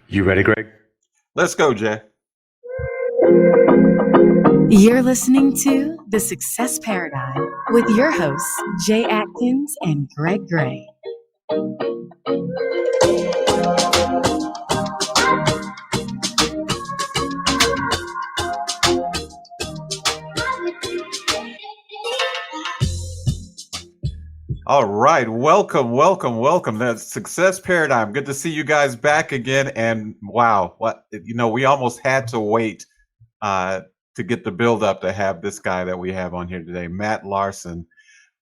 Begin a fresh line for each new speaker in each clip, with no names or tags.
You ready, Greg?
Let's go, Jay.
You're listening to The Success Paradigm with your hosts, Jay Atkins and Greg Gray.
All right. Welcome. That's Success Paradigm. Good to see you guys back again. And wow, we almost had to wait to get the build up to have this guy that we have on here today, Matt Larson.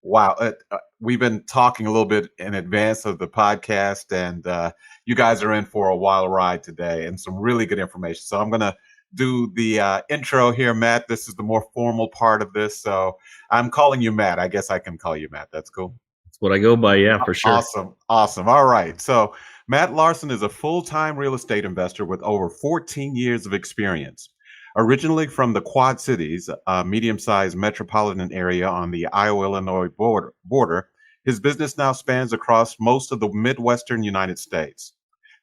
Wow. We've been talking a little bit in advance of the podcast, and you guys are in for a wild ride today and some really good information. So I'm going to do the intro here, Matt. This is the more formal part of this. So I'm calling you Matt. I guess I can call you Matt. That's cool.
That's what I go by. Yeah, for sure.
Awesome. All right. So Matt Larson is a full-time real estate investor with over 14 years of experience. Originally from the Quad Cities, a medium-sized metropolitan area on the Iowa-Illinois border, his business now spans across most of the Midwestern United States.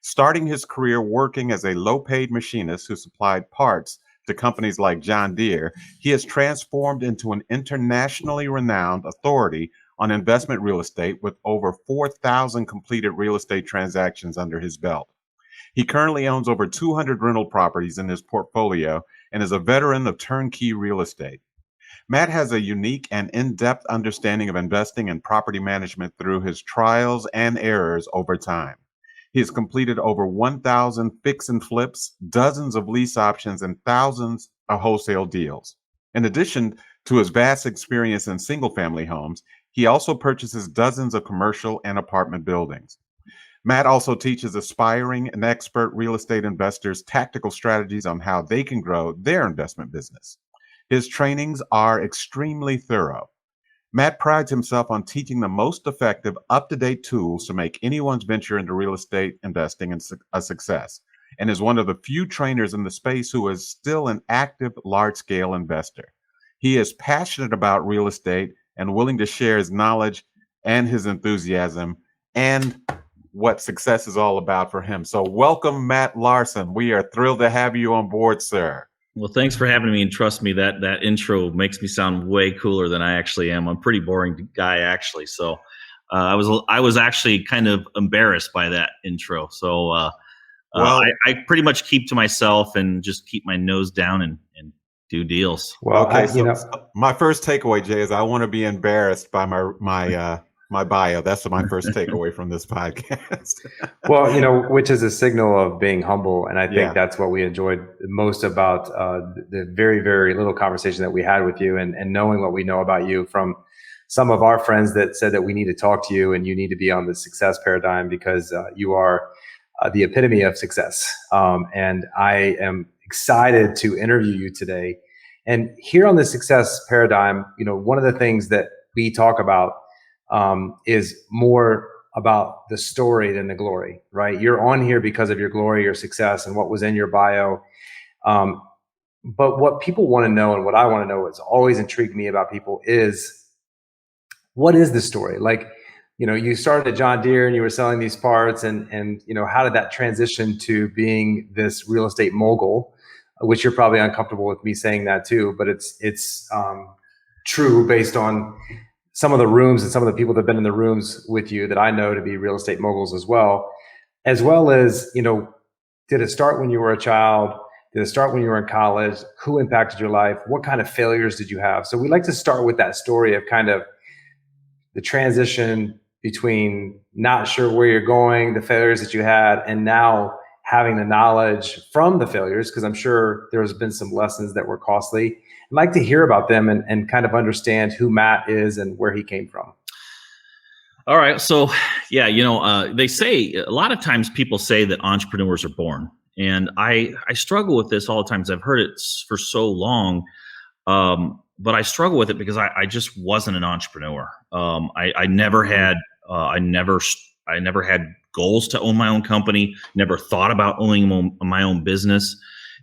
Starting his career working as a low-paid machinist who supplied parts to companies like John Deere, he has transformed into an internationally renowned authority on investment real estate with over 4,000 completed real estate transactions under his belt. He currently owns over 200 rental properties in his portfolio and is a veteran of turnkey real estate. Matt has a unique and in-depth understanding of investing and property management through his trials and errors over time. He has completed over 1,000 fix and flips, dozens of lease options, and thousands of wholesale deals. In addition to his vast experience in single-family homes, he also purchases dozens of commercial and apartment buildings. Matt also teaches aspiring and expert real estate investors tactical strategies on how they can grow their investment business. His trainings are extremely thorough. Matt prides himself on teaching the most effective, up-to-date tools to make anyone's venture into real estate investing a success, and is one of the few trainers in the space who is still an active, large-scale investor. He is passionate about real estate and willing to share his knowledge and his enthusiasm and what success is all about for him. So welcome, Matt Larson. We are thrilled to have you on board, sir.
Well, thanks for having me, and trust me, that intro makes me sound way cooler than I actually am. I'm a pretty boring guy, actually. So I was actually kind of embarrassed by that intro. So I pretty much keep to myself and just keep my nose down and do deals.
Well, okay, so my first takeaway, Jay, is I want to be embarrassed by my bio. That's my first takeaway from this podcast.
Well, which is a signal of being humble. And I think that's what we enjoyed most about the very, very little conversation that we had with you and knowing what we know about you from some of our friends that said that we need to talk to you and you need to be on the Success Paradigm because you are the epitome of success. And I am excited to interview you today. And here on the Success Paradigm, one of the things that we talk about is more about the story than the glory, right? You're on here because of your glory, your success, and what was in your bio. But what people want to know and what I want to know, what's always intrigued me about people is, what is the story? Like, you started at John Deere and you were selling these parts and how did that transition to being this real estate mogul, which you're probably uncomfortable with me saying that too, but it's true based on some of the rooms and some of the people that have been in the rooms with you that I know to be real estate moguls as well as, did it start when you were a child? Did it start when you were in college? Who impacted your life? What kind of failures did you have? So we like to start with that story of kind of the transition between not sure where you're going, the failures that you had, and now having the knowledge from the failures, because I'm sure there's been some lessons that were costly. I'd like to hear about them and kind of understand who Matt is and where he came from.
All right. So, they say a lot of times people say that entrepreneurs are born. And I struggle with this all the time because I've heard it for so long. But I struggle with it because I just wasn't an entrepreneur. I never had goals to own my own company, never thought about owning my own business.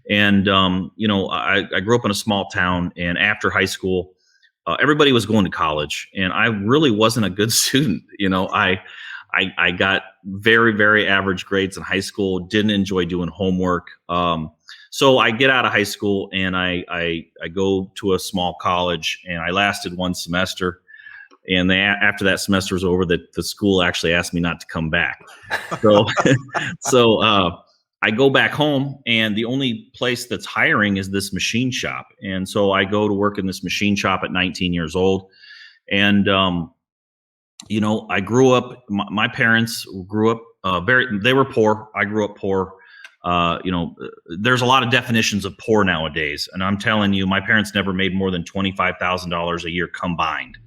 And, I grew up in a small town, and after high school, everybody was going to college, and I really wasn't a good student. I got very, very average grades in high school, didn't enjoy doing homework. So I get out of high school and I go to a small college, and I lasted one semester. And after that semester was over, the school actually asked me not to come back. So, so I go back home, and the only place that's hiring is this machine shop. And so I go to work in this machine shop at 19 years old. And, I grew up, my parents grew up they were poor. I grew up poor. There's a lot of definitions of poor nowadays. And I'm telling you, my parents never made more than $25,000 a year combined.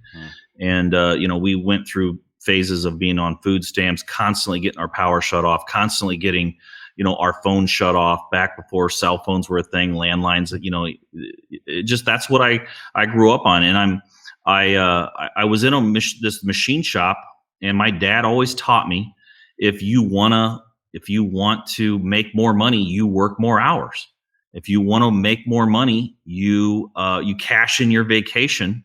And, we went through phases of being on food stamps, constantly getting our power shut off, constantly getting, our phones shut off back before cell phones were a thing, landlines, that's what I grew up on. And I was in this machine shop, and my dad always taught me, if you want to make more money, you work more hours. If you want to make more money, you cash in your vacation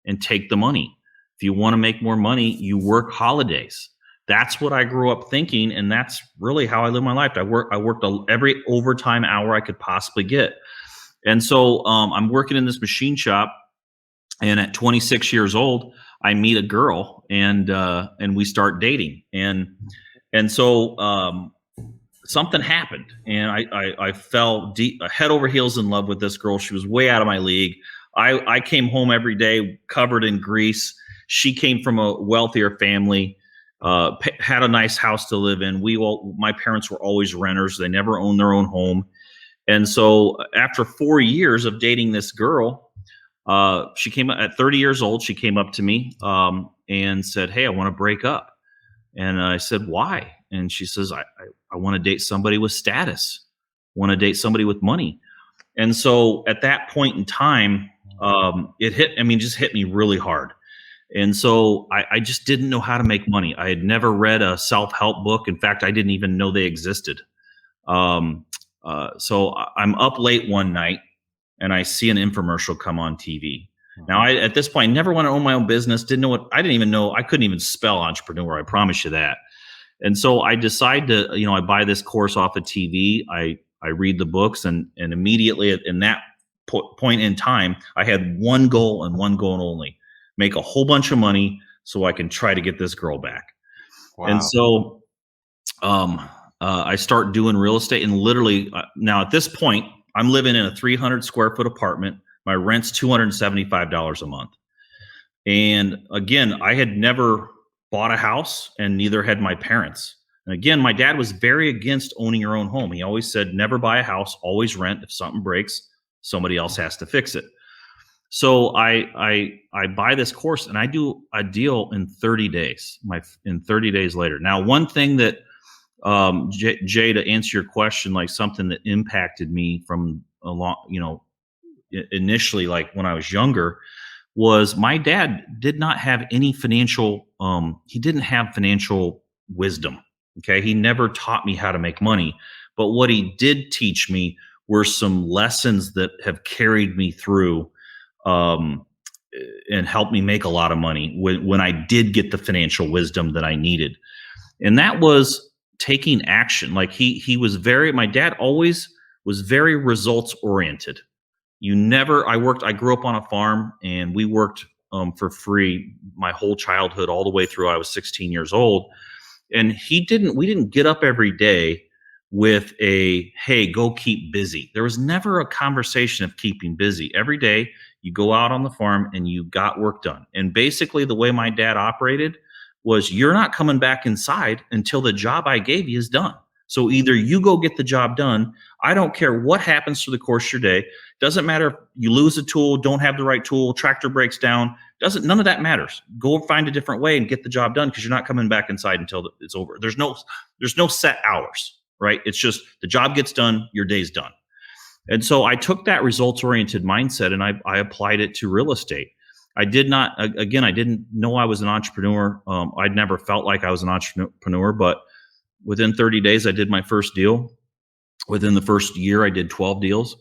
and take the money. If you want to make more money, you work holidays. That's what I grew up thinking, and that's really how I live my life. I worked every overtime hour I could possibly get. And so I'm working in this machine shop, and at 26 years old, I meet a girl, and we start dating. And so something happened, and I fell deep, head over heels in love with this girl. She was way out of my league. I came home every day covered in grease. She came from a wealthier family, had a nice house to live in. My parents were always renters. They never owned their own home. And so after 4 years of dating this girl, she came at 30 years old. She came up to me and said, "Hey, I want to break up." And I said, "Why?" And she says, I want to date somebody with status, want to date somebody with money. And so at that point in time, it just hit me really hard. And so I just didn't know how to make money. I had never read a self-help book. In fact, I didn't even know they existed. So I'm up late one night, and I see an infomercial come on TV. Now, at this point, I never want to own my own business. I couldn't even spell entrepreneur. I promise you that. And so I decide to, I buy this course off of TV. I read the books, and immediately in that point in time, I had one goal and one goal only: make a whole bunch of money so I can try to get this girl back. Wow. And so I start doing real estate, and literally now at this point, I'm living in a 300 square foot apartment. My rent's $275 a month. And again, I had never bought a house, and neither had my parents. And again, my dad was very against owning your own home. He always said, never buy a house, always rent. If something breaks, somebody else has to fix it. So I buy this course, and I do a deal in 30 days. 30 days later. Now, one thing that Jay, to answer your question, like something that impacted me from a long, initially, like when I was younger, was my dad did not have any financial. He didn't have financial wisdom. Okay, he never taught me how to make money, but what he did teach me were some lessons that have carried me through. And helped me make a lot of money when I did get the financial wisdom that I needed. And that was taking action. Like my dad always was very results oriented. I grew up on a farm, and we worked for free my whole childhood, all the way through I was 16 years old. And we didn't get up every day with hey, go keep busy. There was never a conversation of keeping busy. Every day you go out on the farm and you got work done. And basically the way my dad operated was, you're not coming back inside until the job I gave you is done. So either you go get the job done. I don't care what happens through the course of your day. Doesn't matter if you lose a tool, don't have the right tool, tractor breaks down. None of that matters. Go find a different way and get the job done, because you're not coming back inside until it's over. There's no set hours, right? It's just the job gets done, your day's done. And so I took that results-oriented mindset, and I applied it to real estate. I didn't know I was an entrepreneur. I'd never felt like I was an entrepreneur, but within 30 days, I did my first deal. Within the first year, I did 12 deals.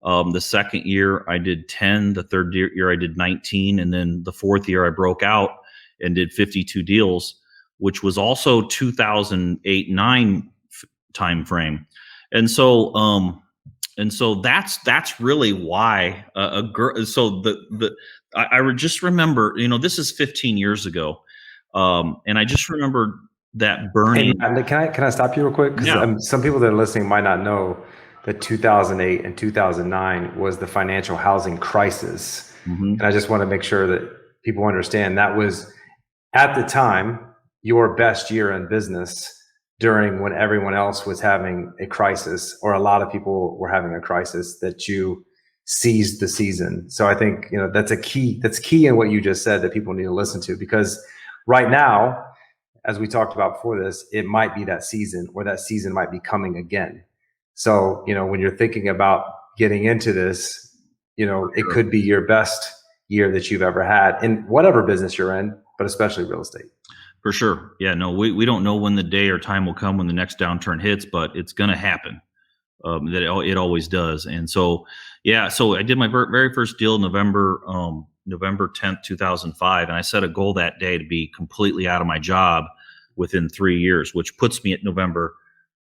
The second year, I did 10. The third year, I did 19. And then the fourth year, I broke out and did 52 deals which was also 2008-9 time frame. And so that's really why a girl. So I just remember, this is 15 years ago, and I just remember that burning.
Hey, Matt, can I stop you real quick? Because some people that are listening might not know that 2008 and 2009 was the financial housing crisis, and I just want to make sure that people understand that was at the time your best year in business during when everyone else was having a crisis, or a lot of people were having a crisis, that you seized the season. So I think, that's key in what you just said that people need to listen to, because right now, as we talked about before this, it might be that season, or that season might be coming again. So, when you're thinking about getting into this, it could be your best year that you've ever had in whatever business you're in, but especially real estate.
For sure. Yeah, no, we don't know when the day or time will come when the next downturn hits, but it's going to happen. It always does. And so, so I did my very first deal November 10th, 2005. And I set a goal that day to be completely out of my job within 3 years, which puts me at November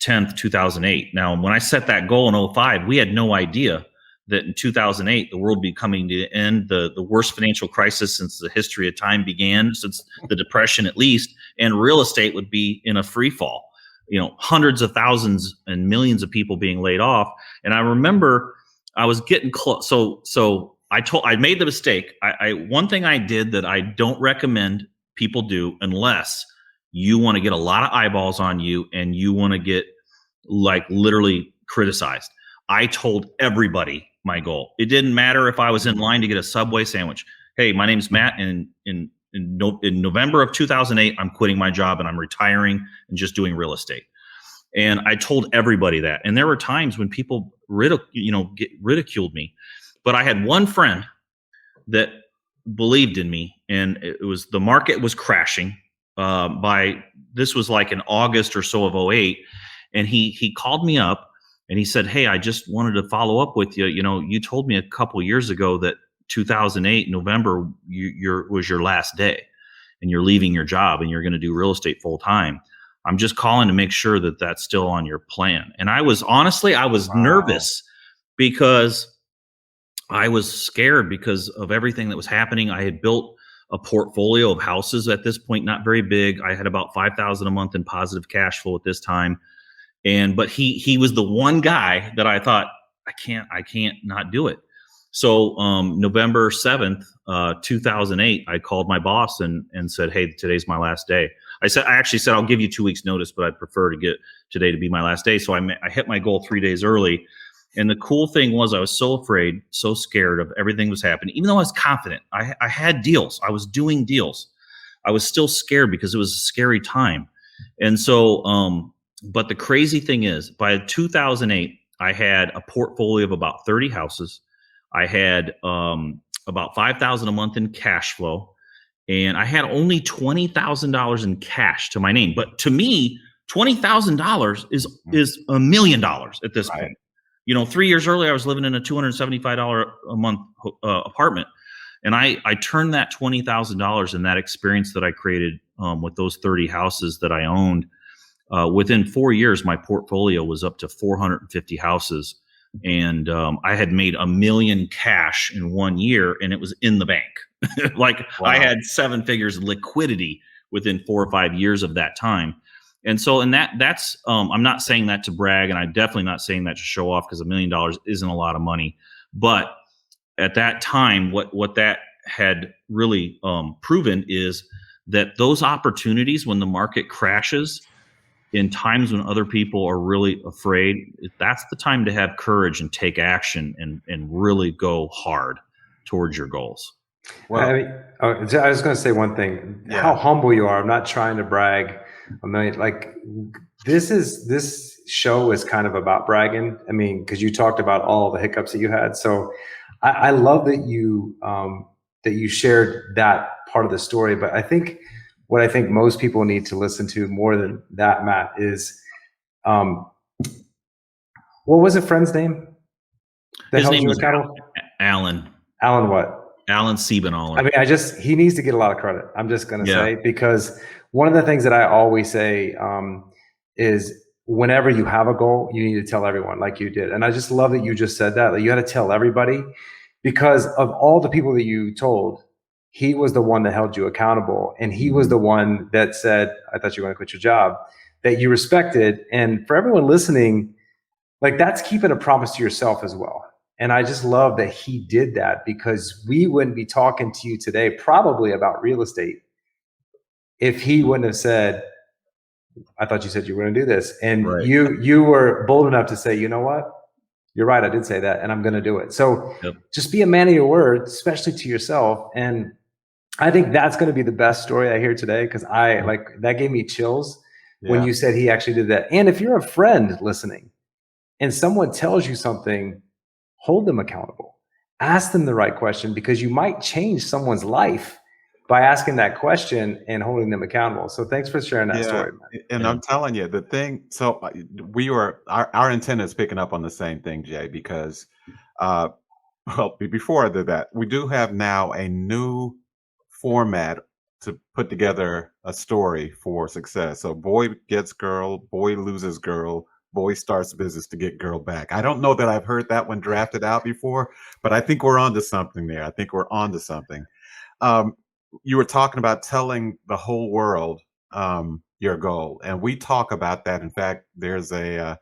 10th, 2008. Now, when I set that goal in 2005, we had no idea that in 2008, the world would be coming to the end, the worst financial crisis since the history of time began, since the Depression at least, and real estate would be in a free fall. Hundreds of thousands and millions of people being laid off. And I remember I was getting close. So I made the mistake. One thing I did that I don't recommend people do unless you want to get a lot of eyeballs on you and you want to get literally criticized. I told everybody my goal. It didn't matter if I was in line to get a Subway sandwich. Hey, my name's Matt, and in November of 2008, I'm quitting my job and I'm retiring and just doing real estate. And I told everybody that. And there were times when people ridiculed me, but I had one friend that believed in me, and it was the market was crashing. This was like in August or so of 2008, and he called me up. And he said, hey, I just wanted to follow up with you. You told me a couple years ago that 2008, November, was your last day and you're leaving your job and you're going to do real estate full time. I'm just calling to make sure that that's still on your plan. And I was nervous because I was scared because of everything that was happening. I had built a portfolio of houses at this point, not very big. I had about $5,000 a month in positive cash flow at this time. But he was the one guy that I thought, I can't not do it. So November 7th, 2008, I called my boss and said, hey, today's my last day. I actually said, I'll give you 2 weeks notice, but I'd prefer to get today to be my last day. So I hit my goal 3 days early. And the cool thing was I was so afraid, so scared of everything that was happening. Even though I was confident, I had deals. I was doing deals. I was still scared because it was a scary time. And so, but the crazy thing is, by 2008, I had a portfolio of about 30 houses. I had about $5,000 a month in cash flow, and I had only $20,000 in cash to my name. But to me, $20,000 is $1 million at this point. 3 years earlier, I was living in a $275 a month apartment, and I turned that $20,000 and that experience that I created with those 30 houses that I owned. Within 4 years, my portfolio was up to 450 houses, and I had made $1 million cash in 1 year, and it was in the bank. Wow. I had 7 figures in liquidity within 4 or 5 years of that time. And so, that's I'm not saying that to brag, and I'm definitely not saying that to show off, because $1 million isn't a lot of money. But at that time, what that had really proven is that those opportunities, when the market crashes, in times when other people are really afraid, that's the time to have courage and take action and really go hard towards your goals.
Well, I was going to say one thing, how humble you are. I'm not trying to brag. This show is kind of about bragging. I mean, because you talked about all the hiccups that you had. So I love that you shared that part of the story. But I think what I think most people need to listen to more than that, Matt, is what was a friend's name?
His name was Alan.
Alan what?
Alan Siebenauer.
I mean, he needs to get a lot of credit. I'm just going to say, because one of the things that I always say is whenever you have a goal, you need to tell everyone like you did. And I just love that you just said that. Like, you got to tell everybody, because of all the people that you told, he was the one that held you accountable. And he was the one that said, I thought you were going to quit your job, that you respected. And for everyone listening, like, that's keeping a promise to yourself as well. And I just love that he did that, because we wouldn't be talking to you today probably about real estate if he wouldn't have said, I thought you said you were going to do this. And
Right.
you were bold enough to say, you know what? You're right. I did say that, and I'm going to do it. So just be a man of your word, especially to yourself. And I think that's going to be the best story I hear today, because that gave me chills when you said he actually did that. And if you're a friend listening and someone tells you something, hold them accountable. Ask them the right question, because you might change someone's life by asking that question and holding them accountable. So thanks for sharing that story, man.
And I'm telling you, the thing, so our antenna is picking up on the same thing, Jay, because, before I did that, we do have now a new format to put together a story for success. So boy gets girl, boy loses girl, boy starts business to get girl back. I don't know that I've heard that one drafted out before, but I think we're onto something there. I think we're onto something. You were talking about telling the whole world your goal, and we talk about that. In fact, there's we've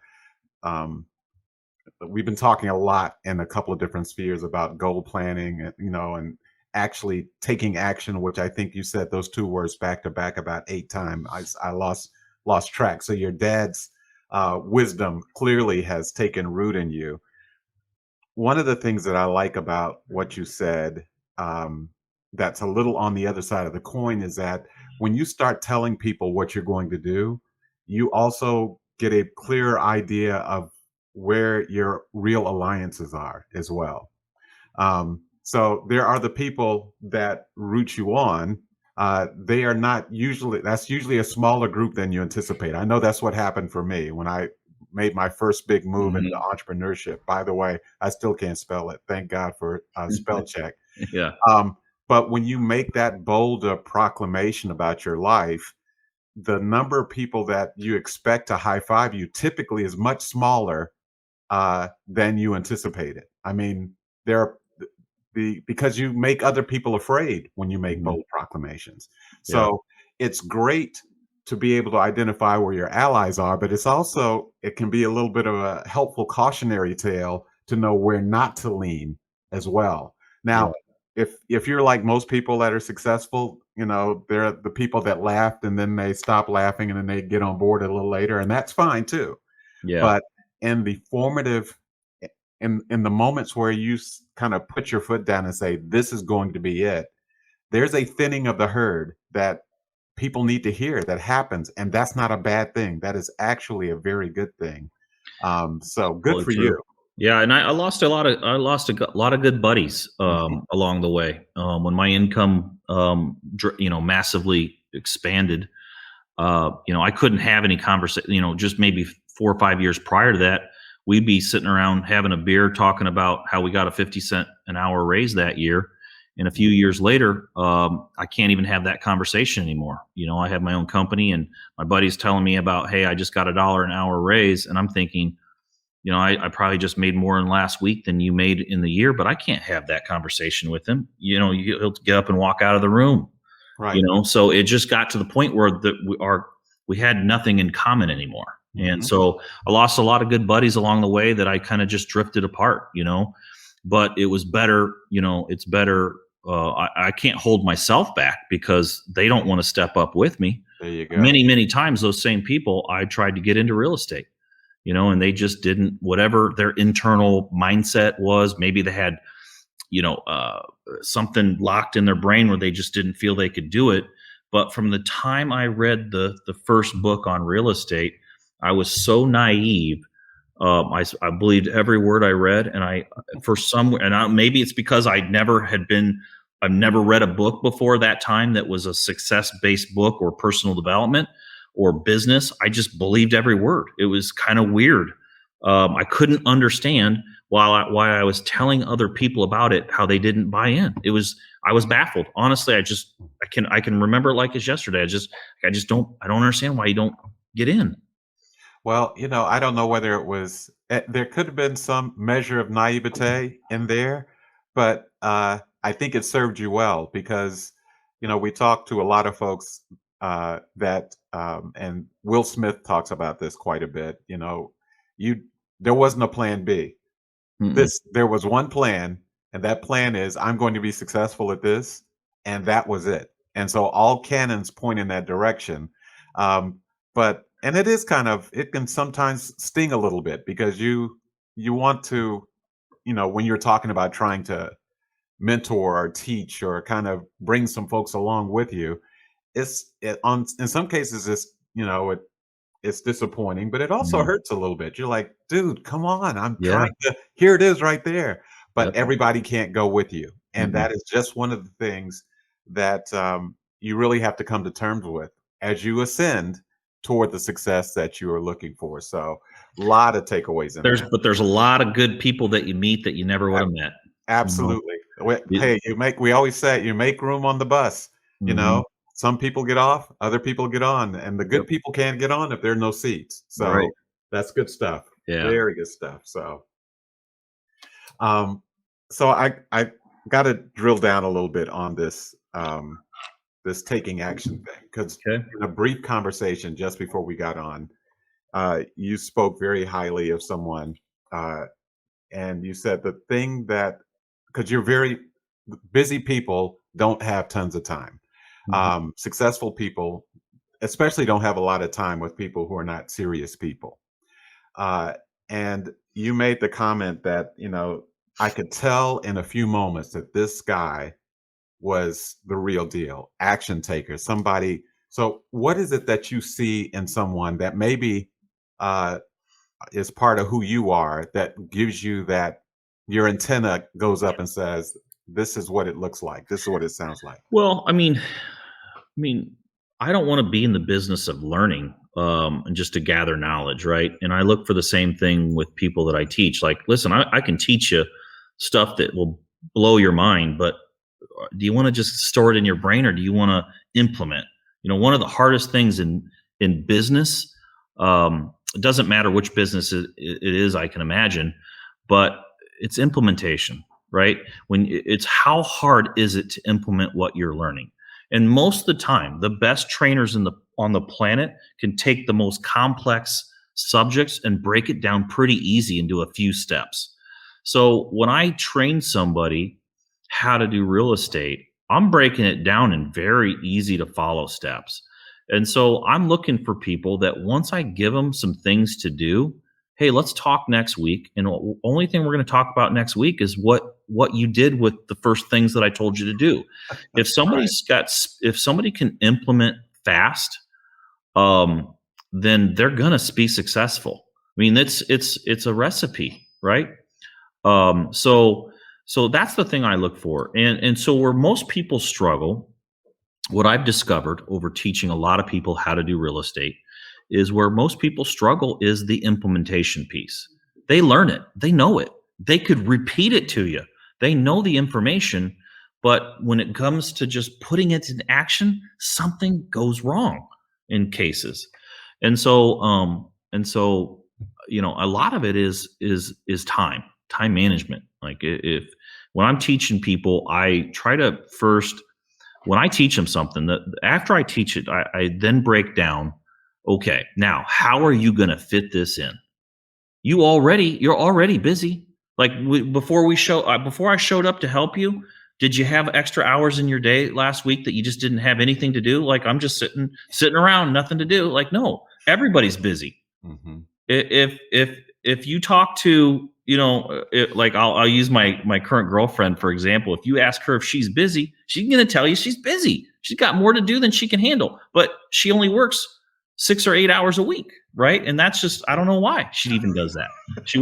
been talking a lot in a couple of different spheres about goal planning, and actually taking action, which I think you said those two words back to back about 8 times. I lost track. So your dad's wisdom clearly has taken root in you. One of the things that I like about what you said, that's a little on the other side of the coin, is that when you start telling people what you're going to do, you also get a clearer idea of where your real alliances are as well. So there are the people that root you on. They are not that's usually a smaller group than you anticipate. I know that's what happened for me when I made my first big move into entrepreneurship. By the way, I still can't spell it. Thank God for spell check.
Yeah.
But when you make that bold proclamation about your life, the number of people that you expect to high five you typically is much smaller than you anticipated. I mean, because you make other people afraid when you make bold proclamations. So it's great to be able to identify where your allies are, but it can be a little bit of a helpful cautionary tale to know where not to lean as well. Now, if you're like most people that are successful, they're the people that laughed and then they stop laughing and then they get on board a little later, and that's fine too. But in the formative, in the moments where you kind of put your foot down and say, this is going to be it, there's a thinning of the herd that people need to hear that happens. And that's not a bad thing. That is actually a very good thing. So good
Totally
for
true.
you.
Yeah. And I lost a lot of good buddies along the way. When my income, massively expanded, I couldn't have any conversation, just maybe 4 or 5 years prior to that, we'd be sitting around having a beer talking about how we got a 50-cent an hour raise that year. And a few years later, I can't even have that conversation anymore. I have my own company and my buddy's telling me about, hey, I just got $1 an hour raise. And I'm thinking, I probably just made more in last week than you made in the year, but I can't have that conversation with him. He'll get up and walk out of the room. Right. So it just got to the point where we had nothing in common anymore. And so I lost a lot of good buddies along the way that I kind of just drifted apart, but it was better, it's better. I can't hold myself back because they don't want to step up with me.
There you go.
Many, many times those same people, I tried to get into real estate, and they just didn't, whatever their internal mindset was, maybe they had, something locked in their brain where they just didn't feel they could do it. But from the time I read the first book on real estate, I was so naive. I believed every word I read, and maybe it's because I've never read a book before that time that was a success-based book or personal development or business. I just believed every word. It was kind of weird. I couldn't understand why I was telling other people about it, how they didn't buy in. I was baffled. Honestly, I can remember it like it's yesterday. I don't understand why you don't get in.
Well, I don't know whether it was, there could have been some measure of naivete in there, but I think it served you well because, we talked to a lot of folks and Will Smith talks about this quite a bit. There wasn't a plan B.
Mm-mm.
There was one plan, and that plan is I'm going to be successful at this, and that was it. And so all cannons point in that direction. And it can sometimes sting a little bit because you want to, when you're talking about trying to mentor or teach or kind of bring some folks along with you, in some cases it's disappointing, but it also hurts a little bit. You're like, dude, come on. I'm trying to, here it is right there. But
Yep.
everybody can't go with you. And
Mhm.
that is just one of the things that you really have to come to terms with as you ascend toward the success that you are looking for. So a lot of takeaways in that.
But there's a lot of good people that you meet that you never would have met.
Absolutely.
Yeah.
Hey, we always say you make room on the bus,
Mhm.
some people get off, other people get on, and the good
Yep.
people can't get on if there are no seats.
Right.
So that's good stuff.
Yeah.
Very good stuff. Um, so I got to drill down a little bit on this taking action thing because
Okay.
in a brief conversation just before we got on, you spoke very highly of someone, and you said the thing that because you're very busy people don't have tons of time.
Mhm.
Successful people, especially, don't have a lot of time with people who are not serious people. Uh, and you made the comment that, I could tell in a few moments that this guy was the real deal, action taker, somebody. So, what is it that you see in someone that maybe uh, is part of who you are that gives you that your antenna goes up and says, this is what it looks like. This is what it sounds like.
Well, I don't want to be in the business of learning and just to gather knowledge, right? And I look for the same thing with people that I teach. Like, listen, I can teach you stuff that will blow your mind, but do you want to just store it in your brain or do you want to implement? One of the hardest things in business, it doesn't matter which business it is, I can imagine, but it's implementation, right? It's how hard is it to implement what you're learning? And most of the time, the best trainers on the planet can take the most complex subjects and break it down pretty easy into a few steps. So when I train somebody how to do real estate, I'm breaking it down in very easy to follow steps. And so I'm looking for people that once I give them some things to do, hey, let's talk next week. And the only thing we're going to talk about next week is what you did with the first things that I told you to do. If somebody can implement fast, then they're going to be successful. I mean, it's a recipe, right? So that's the thing I look for. And so where most people struggle, what I've discovered over teaching a lot of people how to do real estate is where most people struggle is the implementation piece. They learn it. They know it. They could repeat it to you. They know the information, but when it comes to just putting it in action, something goes wrong in cases. And so a lot of it is time management. Like if when I'm teaching people, I try to first, when I teach them something, that after I teach it, I then break down, okay, now how are you going to fit this in? You're already busy. Like before I showed up to help you, did you have extra hours in your day last week that you just didn't have anything to do? Like I'm just sitting around, nothing to do. Like, no, everybody's busy.
Mm-hmm.
If you talk to, like I'll use my current girlfriend, for example. If you ask her if she's busy, she's going to tell you she's busy. She's got more to do than she can handle, but she only works 6 or 8 hours a week. Right. And that's just, I don't know why she even does that. She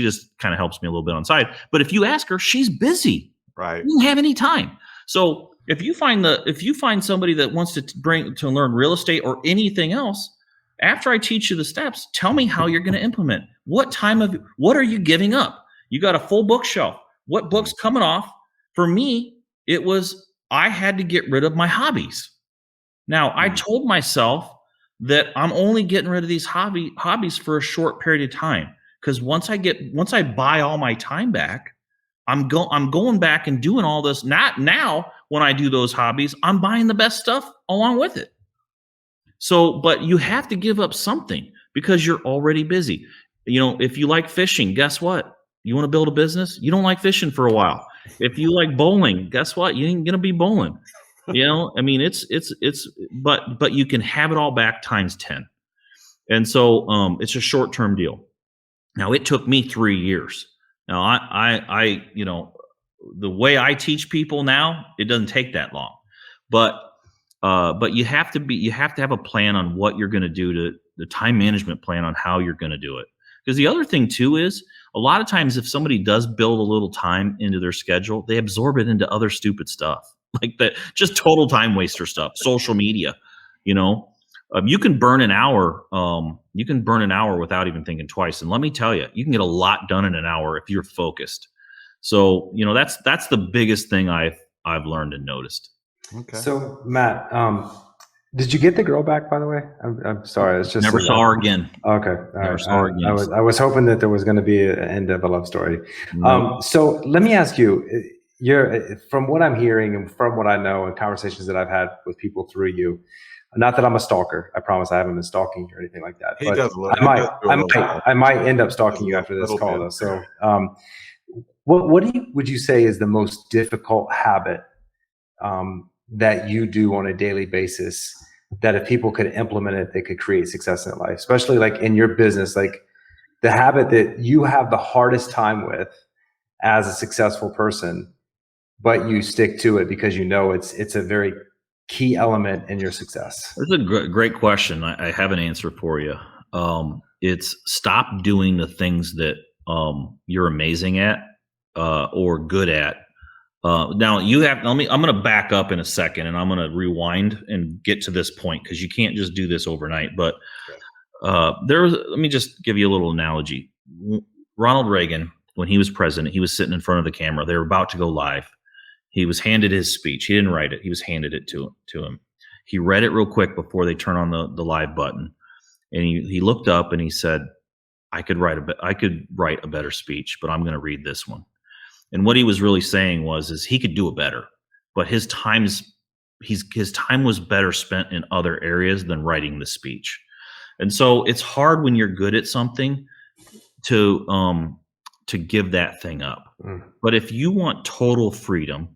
just kind of helps me a little bit on side. But if you ask her, she's busy.
Right.
You don't have any time. So if you find somebody that wants to learn real estate or anything else, After I teach you the steps, tell me how you're going to implement. What are you giving up? You got a full bookshelf. What book's coming off? For me, it was, I had to get rid of my hobbies. Now, I told myself that I'm only getting rid of these hobbies for a short period of time. Because once I buy all my time back, I'm going back and doing all this. Not now, when I do those hobbies, I'm buying the best stuff along with it. So, but you have to give up something because you're already busy. If you like fishing, guess what? You want to build a business? You don't like fishing for a while. If you like bowling, guess what? You ain't gonna be bowling. But you can have it all back times 10. And so it's a short-term deal. Now, it took me 3 years. Now, I the way I teach people now, it doesn't take that long. But you have to have a plan on what you're going to do, the time management plan on how you're going to do it. Because the other thing too is, a lot of times if somebody does build a little time into their schedule, they absorb it into other stupid stuff like that, just total time waster stuff, social media. You can burn an hour. You can burn an hour without even thinking twice. And let me tell you, you can get a lot done in an hour if you're focused. So that's the biggest thing I've learned and noticed.
Okay. So Matt, did you get the girl back, by the way? I'm sorry. It's just
never saw her again.
Okay.
Never saw her again.
I was hoping that there was going to be an end of a love story. No. So let me ask you, from what I'm hearing and from what I know and conversations that I've had with people through you, not that I'm a stalker. I promise I haven't been stalking you or anything like that.
He does.
I might end up stalking you after this call, though. So, what would you say is the most difficult habit that you do on a daily basis, that if people could implement it, they could create success in life, especially like in your business, like the habit that you have the hardest time with as a successful person, but you stick to it because it's a very key element in your success?
That's a great question. I have an answer for you. It's stop doing the things that you're amazing at or good at. Now I'm going to back up in a second and I'm going to rewind and get to this point because you can't just do this overnight. But let me just give you a little analogy. Ronald Reagan, when he was president, he was sitting in front of the camera. They were about to go live. He was handed his speech. He didn't write it. He was handed it to him. He read it real quick before they turn on the live button. And he looked up and he said, I could write a better speech, but I'm going to read this one. And what he was really saying is he could do it better, but his time was better spent in other areas than writing the speech. And so it's hard when you're good at something to give that thing up. But if you want total freedom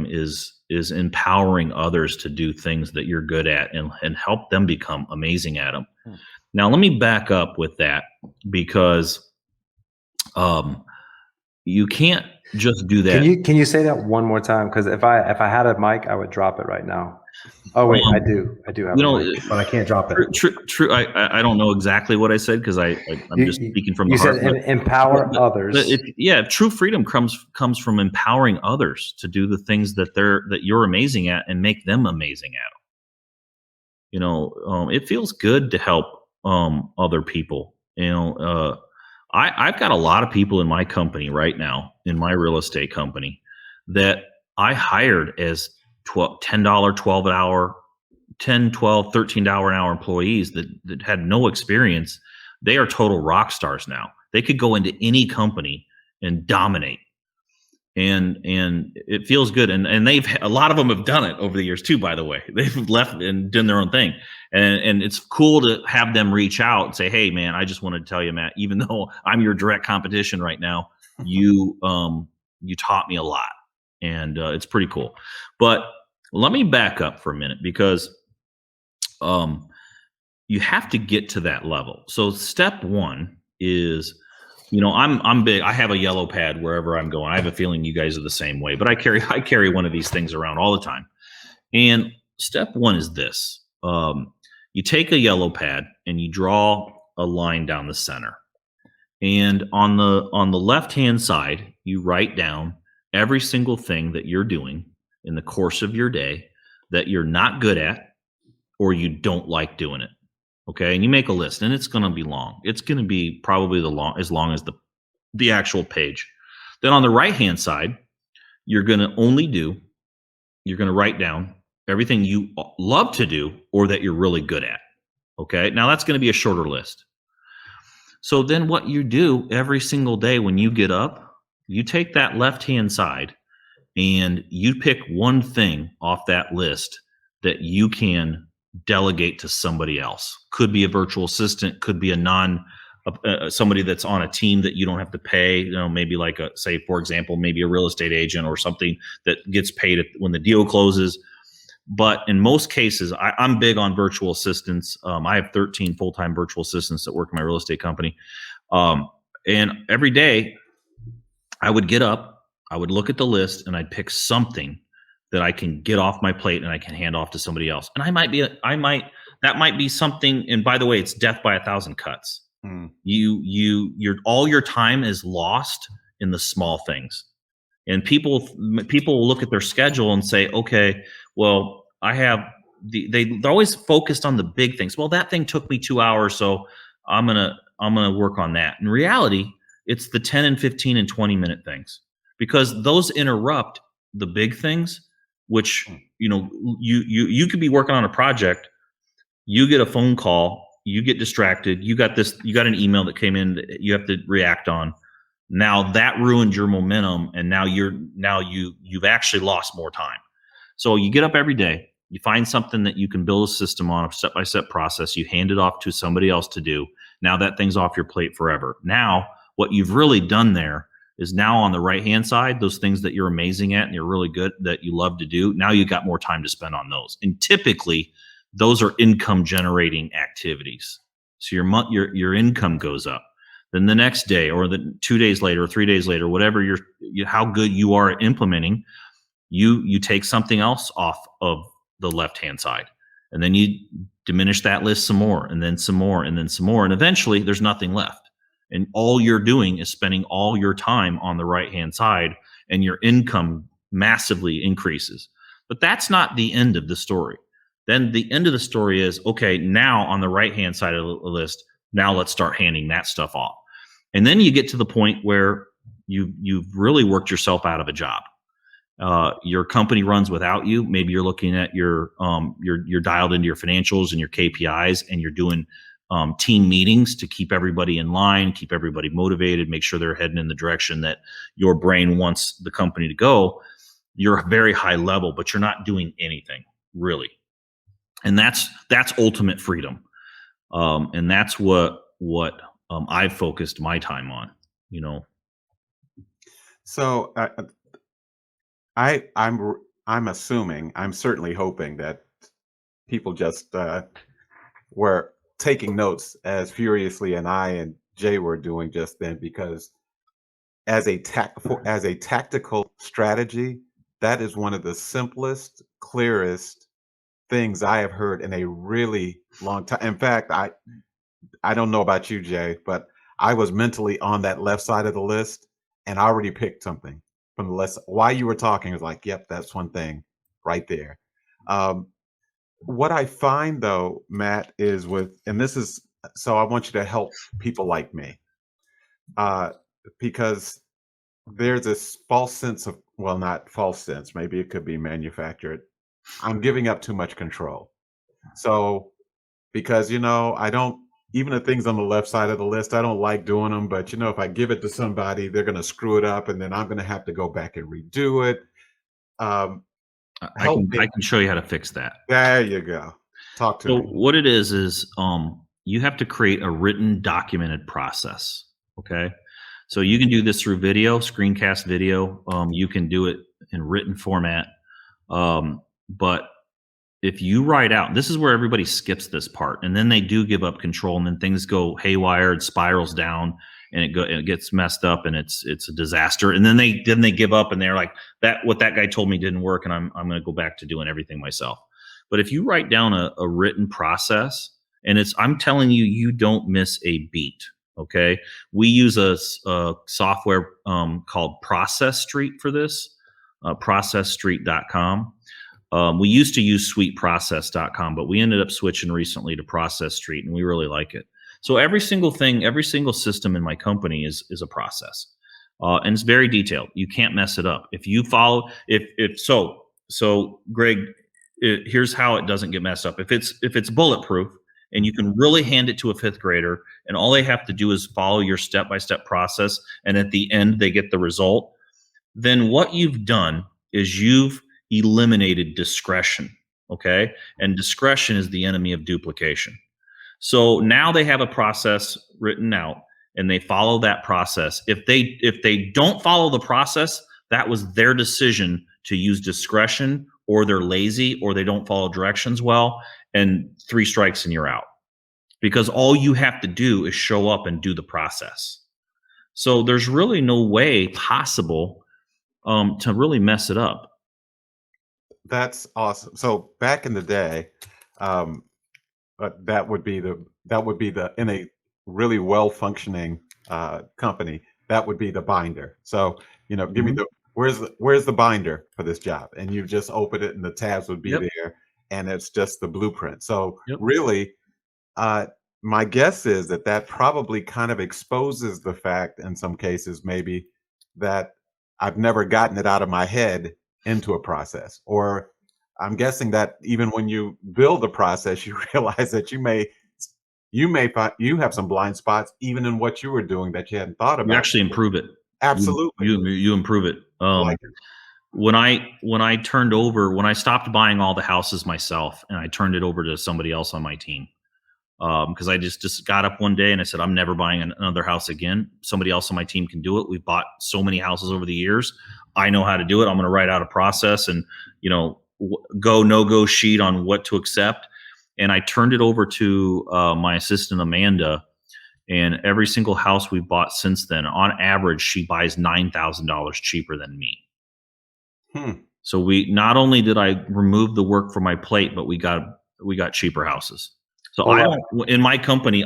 is empowering others to do things that you're good at and help them become amazing at them. Now, let me back up with that because you can't just do that.
Can you say that one more time? Because if I had a mic, I would drop it right now. Oh wait, I do have a mic, but I can't drop it.
True. I don't know exactly what I said because I'm just speaking from the heart.
You said empower others.
True freedom comes from empowering others to do the things that you're amazing at and make them amazing at them. It feels good to help other people. I've got a lot of people in my company right now, in my real estate company, that I hired as $10, $12 an hour, $10, $12, $13 an hour employees that had no experience. They are total rock stars now. They could go into any company and dominate. And it feels good. And a lot of them have done it over the years too, by the way. They've left and done their own thing. And it's cool to have them reach out and say, hey man, I just wanted to tell you, Matt, even though I'm your direct competition right now, you taught me a lot. And it's pretty cool. But let me back up for a minute because you have to get to that level. So step one is, I'm big. I have a yellow pad wherever I'm going. I have a feeling you guys are the same way, but I carry one of these things around all the time. And step one is this. You take a yellow pad and you draw a line down the center. And on the left-hand side, you write down every single thing that you're doing in the course of your day that you're not good at or you don't like doing it. Okay. And you make a list, and it's going to be long. It's going to be probably as long as the actual page. Then on the right-hand side, you're going to write down everything you love to do or that you're really good at. Okay. Now that's going to be a shorter list. So then what you do every single day when you get up, you take that left-hand side and you pick one thing off that list that you can delegate to somebody else. Could be a virtual assistant, could be somebody that's on a team that you don't have to pay, maybe like say, for example, maybe a real estate agent or something that gets paid when the deal closes. But in most cases, I'm big on virtual assistants. I have 13 full-time virtual assistants that work in my real estate company. And every day I would get up, I would look at the list, and I'd pick something that I can get off my plate and I can hand off to somebody else. And that might be something. And by the way, it's death by 1,000 cuts. All your time is lost in the small things. And people will look at their schedule and say, okay, well, they're always focused on the big things. Well, that thing took me 2 hours, so I'm gonna work on that. In reality, it's the 10 and 15 and 20-minute things, because those interrupt the big things, which, you could be working on a project, you get a phone call, you get distracted, you got an email that came in that you have to react on. Now that ruined your momentum, and now you've actually lost more time. So you get up every day, you find something that you can build a system on, a step-by-step process, you hand it off to somebody else to do. Now that thing's off your plate forever. Now what you've really done there is, now on the right-hand side, those things that you're amazing at and you're really good, that you love to do, now you got more time to spend on those. And typically those are income generating activities. So your income goes up. Then the next day, or the 2 days later, or 3 days later, whatever how good you are at implementing, you take something else off of the left-hand side, and then you diminish that list some more, and then some more, and then some more. And eventually there's nothing left. And all you're doing is spending all your time on the right-hand side, and your income massively increases. But that's not the end of the story. Then the end of the story is, okay, now on the right-hand side of the list, now let's start handing that stuff off. And then you get to the point where you've really worked yourself out of a job. Your company runs without you. Maybe you're looking at you're dialed into your financials and your KPIs, and you're doing team meetings to keep everybody in line, keep everybody motivated, make sure they're heading in the direction that your brain wants the company to go. You're very high level, but you're not doing anything really. And that's ultimate freedom. And that's what I've focused my time on,
So I'm assuming, I'm certainly hoping that people just were taking notes as furiously and I and Jay were doing just then, because as a tactical strategy, that is one of the simplest, clearest things I have heard in a really long time. In fact, I don't know about you, Jay, but I was mentally on that left side of the list, and I already picked something from the list. While you were talking, I was like, yep, that's one thing right there. What I find though, Matt, is so I want you to help people like me, because there's this false sense of, well, not false sense, maybe it could be manufactured. I'm giving up too much control. So, because, I don't, even the things on the left side of the list, I don't like doing them, but if I give it to somebody, they're going to screw it up, and then I'm going to have to go back and redo it.
I can show you how to fix that.
There you go. Talk to me.
So what it is you have to create a written documented process. Okay. So you can do this through video, screencast video. You can do it in written format. But if you write out, this is where everybody skips this part, and then they do give up control, and then things go haywire, it spirals down, and it gets messed up, and it's a disaster. And then they give up, and they're like, what that guy told me didn't work, and I'm going to go back to doing everything myself. But if you write down a written process, and I'm telling you, you don't miss a beat. Okay, we use a software called Process Street for this, processstreet.com. We used to use suiteprocess.com, but we ended up switching recently to Process Street, and we really like it. So every single thing, every single system in my company is a process, and it's very detailed. You can't mess it up. If you follow, so Greg, here's how it doesn't get messed up. If it's bulletproof, and you can really hand it to a fifth grader, and all they have to do is follow your step-by-step process, and at the end they get the result, then what you've done is you've eliminated discretion, okay? And discretion is the enemy of duplication. So now they have a process written out, and they follow that process. If they don't follow the process, that was their decision to use discretion, or they're lazy, or they don't follow directions well, and 3 strikes and you're out. Because all you have to do is show up and do the process. So there's really no way possible to really mess it up.
That's awesome. So back in the day, that would be the in a really well functioning company, that would be the binder. So give me the where's the binder for this job, and you just open it and the tabs would be there, and it's just the blueprint. So really, my guess is that probably kind of exposes the fact in some cases maybe that I've never gotten it out of my head into a process. Or I'm guessing that even when you build a process, you realize that you have some blind spots even in what you were doing that you hadn't thought about.
You actually improve it.
Absolutely.
You improve it. When I stopped buying all the houses myself and I turned it over to somebody else on my team, because I just got up one day and I said, I'm never buying another house again. Somebody else on my team can do it. We've bought so many houses over the years. I know how to do it. I'm going to write out a process and, go, no-go sheet on what to accept. And I turned it over to my assistant, Amanda, and every single house we've bought since then, on average, she buys $9,000 cheaper than me. So not only did I remove the work from my plate, but we got cheaper houses. So in my company,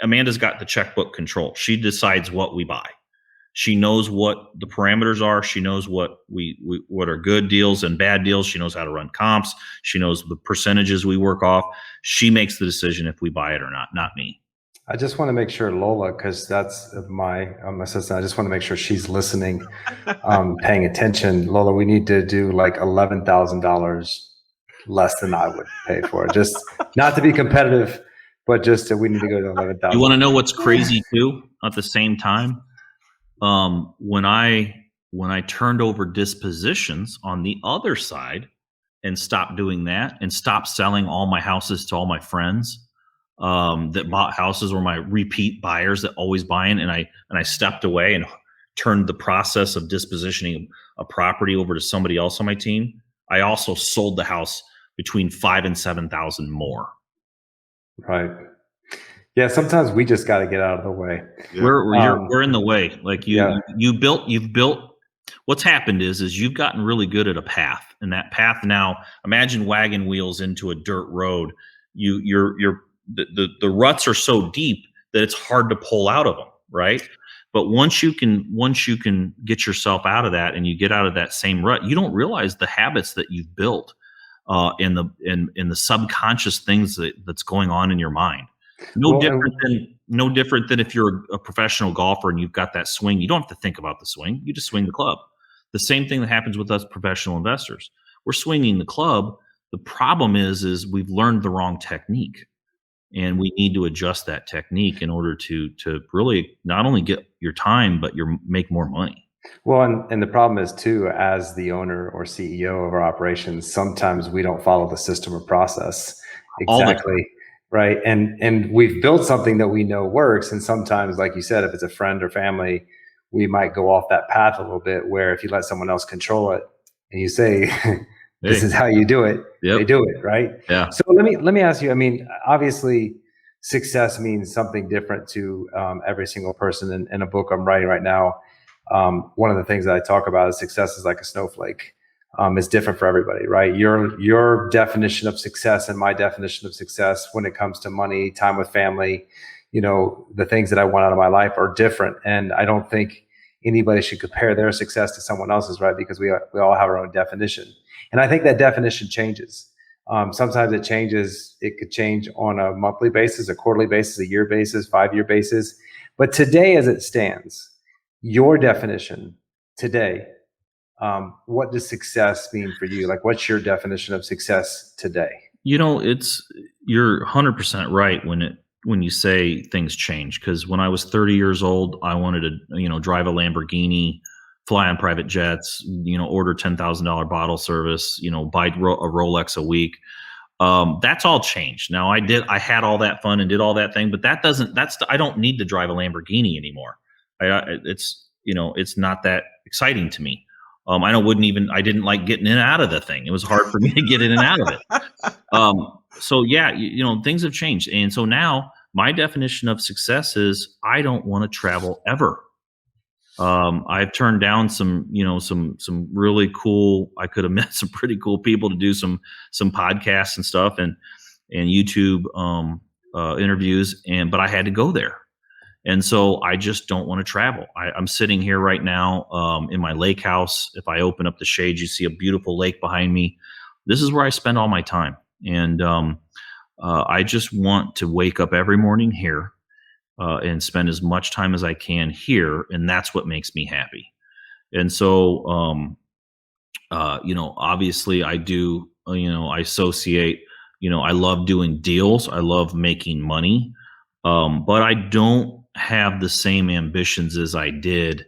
Amanda's got the checkbook control. She decides what we buy. She knows what the parameters are. She knows what what are good deals and bad deals. She knows how to run comps. She knows the percentages we work off. She makes the decision if we buy it or not me.
I just want to make sure Lola, because that's my assistant, I just want to make sure she's listening, paying attention. Lola, we need to do like $11,000 less than I would pay for it. Just not to be competitive, but just we need to go to 11,000.
You want to know what's crazy too? At the same time, when I turned over dispositions on the other side and stopped doing that and stopped selling all my houses to all my friends that bought houses, or my repeat buyers that always buying, and I stepped away and turned the process of dispositioning a property over to somebody else on my team, I also sold the house between 5,000 and 7,000 more.
Right. Yeah. Sometimes we just got to get out of the way.
Yeah.
We're in the way. Like you've built. What's happened is you've gotten really good at a path, and that path now. Imagine wagon wheels into a dirt road. The ruts are so deep that it's hard to pull out of them, right? But once you can get yourself out of that and you get out of that same rut, you don't realize the habits that you've built in the subconscious things that's going on in your mind. No different than if you're a professional golfer and you've got that swing. You don't have to think about the swing. You just swing the club. The same thing that happens with us professional investors. We're swinging the club. The problem is we've learned the wrong technique. And we need to adjust that technique in order to really not only get your time, but make more money.
Well, and the problem is too, as the owner or CEO of our operations, sometimes we don't follow the system or process exactly, right? And we've built something that we know works, and sometimes, like you said, if it's a friend or family, we might go off that path a little bit. Where if you let someone else control it, and you say, this is how you do it. Yep. They do it, right?
Yeah.
So let me ask you, I mean, obviously success means something different to every single person. In a book I'm writing right now, one of the things that I talk about is success is like a snowflake. It's different for everybody, right? Your definition of success and my definition of success when it comes to money, time with family, the things that I want out of my life are different. And I don't think anybody should compare their success to someone else's, right? Because we all have our own definition. And I think that definition changes. Sometimes it changes. It could change on a monthly basis, a quarterly basis, a year basis, 5-year basis. But today, as it stands, your definition today, what does success mean for you? Like, what's your definition of success today?
You're 100% right when you say things change. Because when I was 30 years old, I wanted to, drive a Lamborghini, fly on private jets, order $10,000 bottle service, buy a Rolex a week. That's all changed. Now I had all that fun and did all that thing, but I don't need to drive a Lamborghini anymore. It's not that exciting to me. I didn't like getting in and out of the thing. It was hard for me to get in and out of it. So yeah, things have changed. And so now my definition of success is I don't want to travel ever. I've turned down some really cool, I could have met some pretty cool people to do some podcasts and stuff and YouTube, interviews, but I had to go there. And so I just don't want to travel. I'm sitting here right now in my lake house. If I open up the shade, you see a beautiful lake behind me. This is where I spend all my time. And I just want to wake up every morning here and spend as much time as I can here. And that's what makes me happy. And so, obviously I do, I associate, I love doing deals. I love making money. But I don't have the same ambitions as I did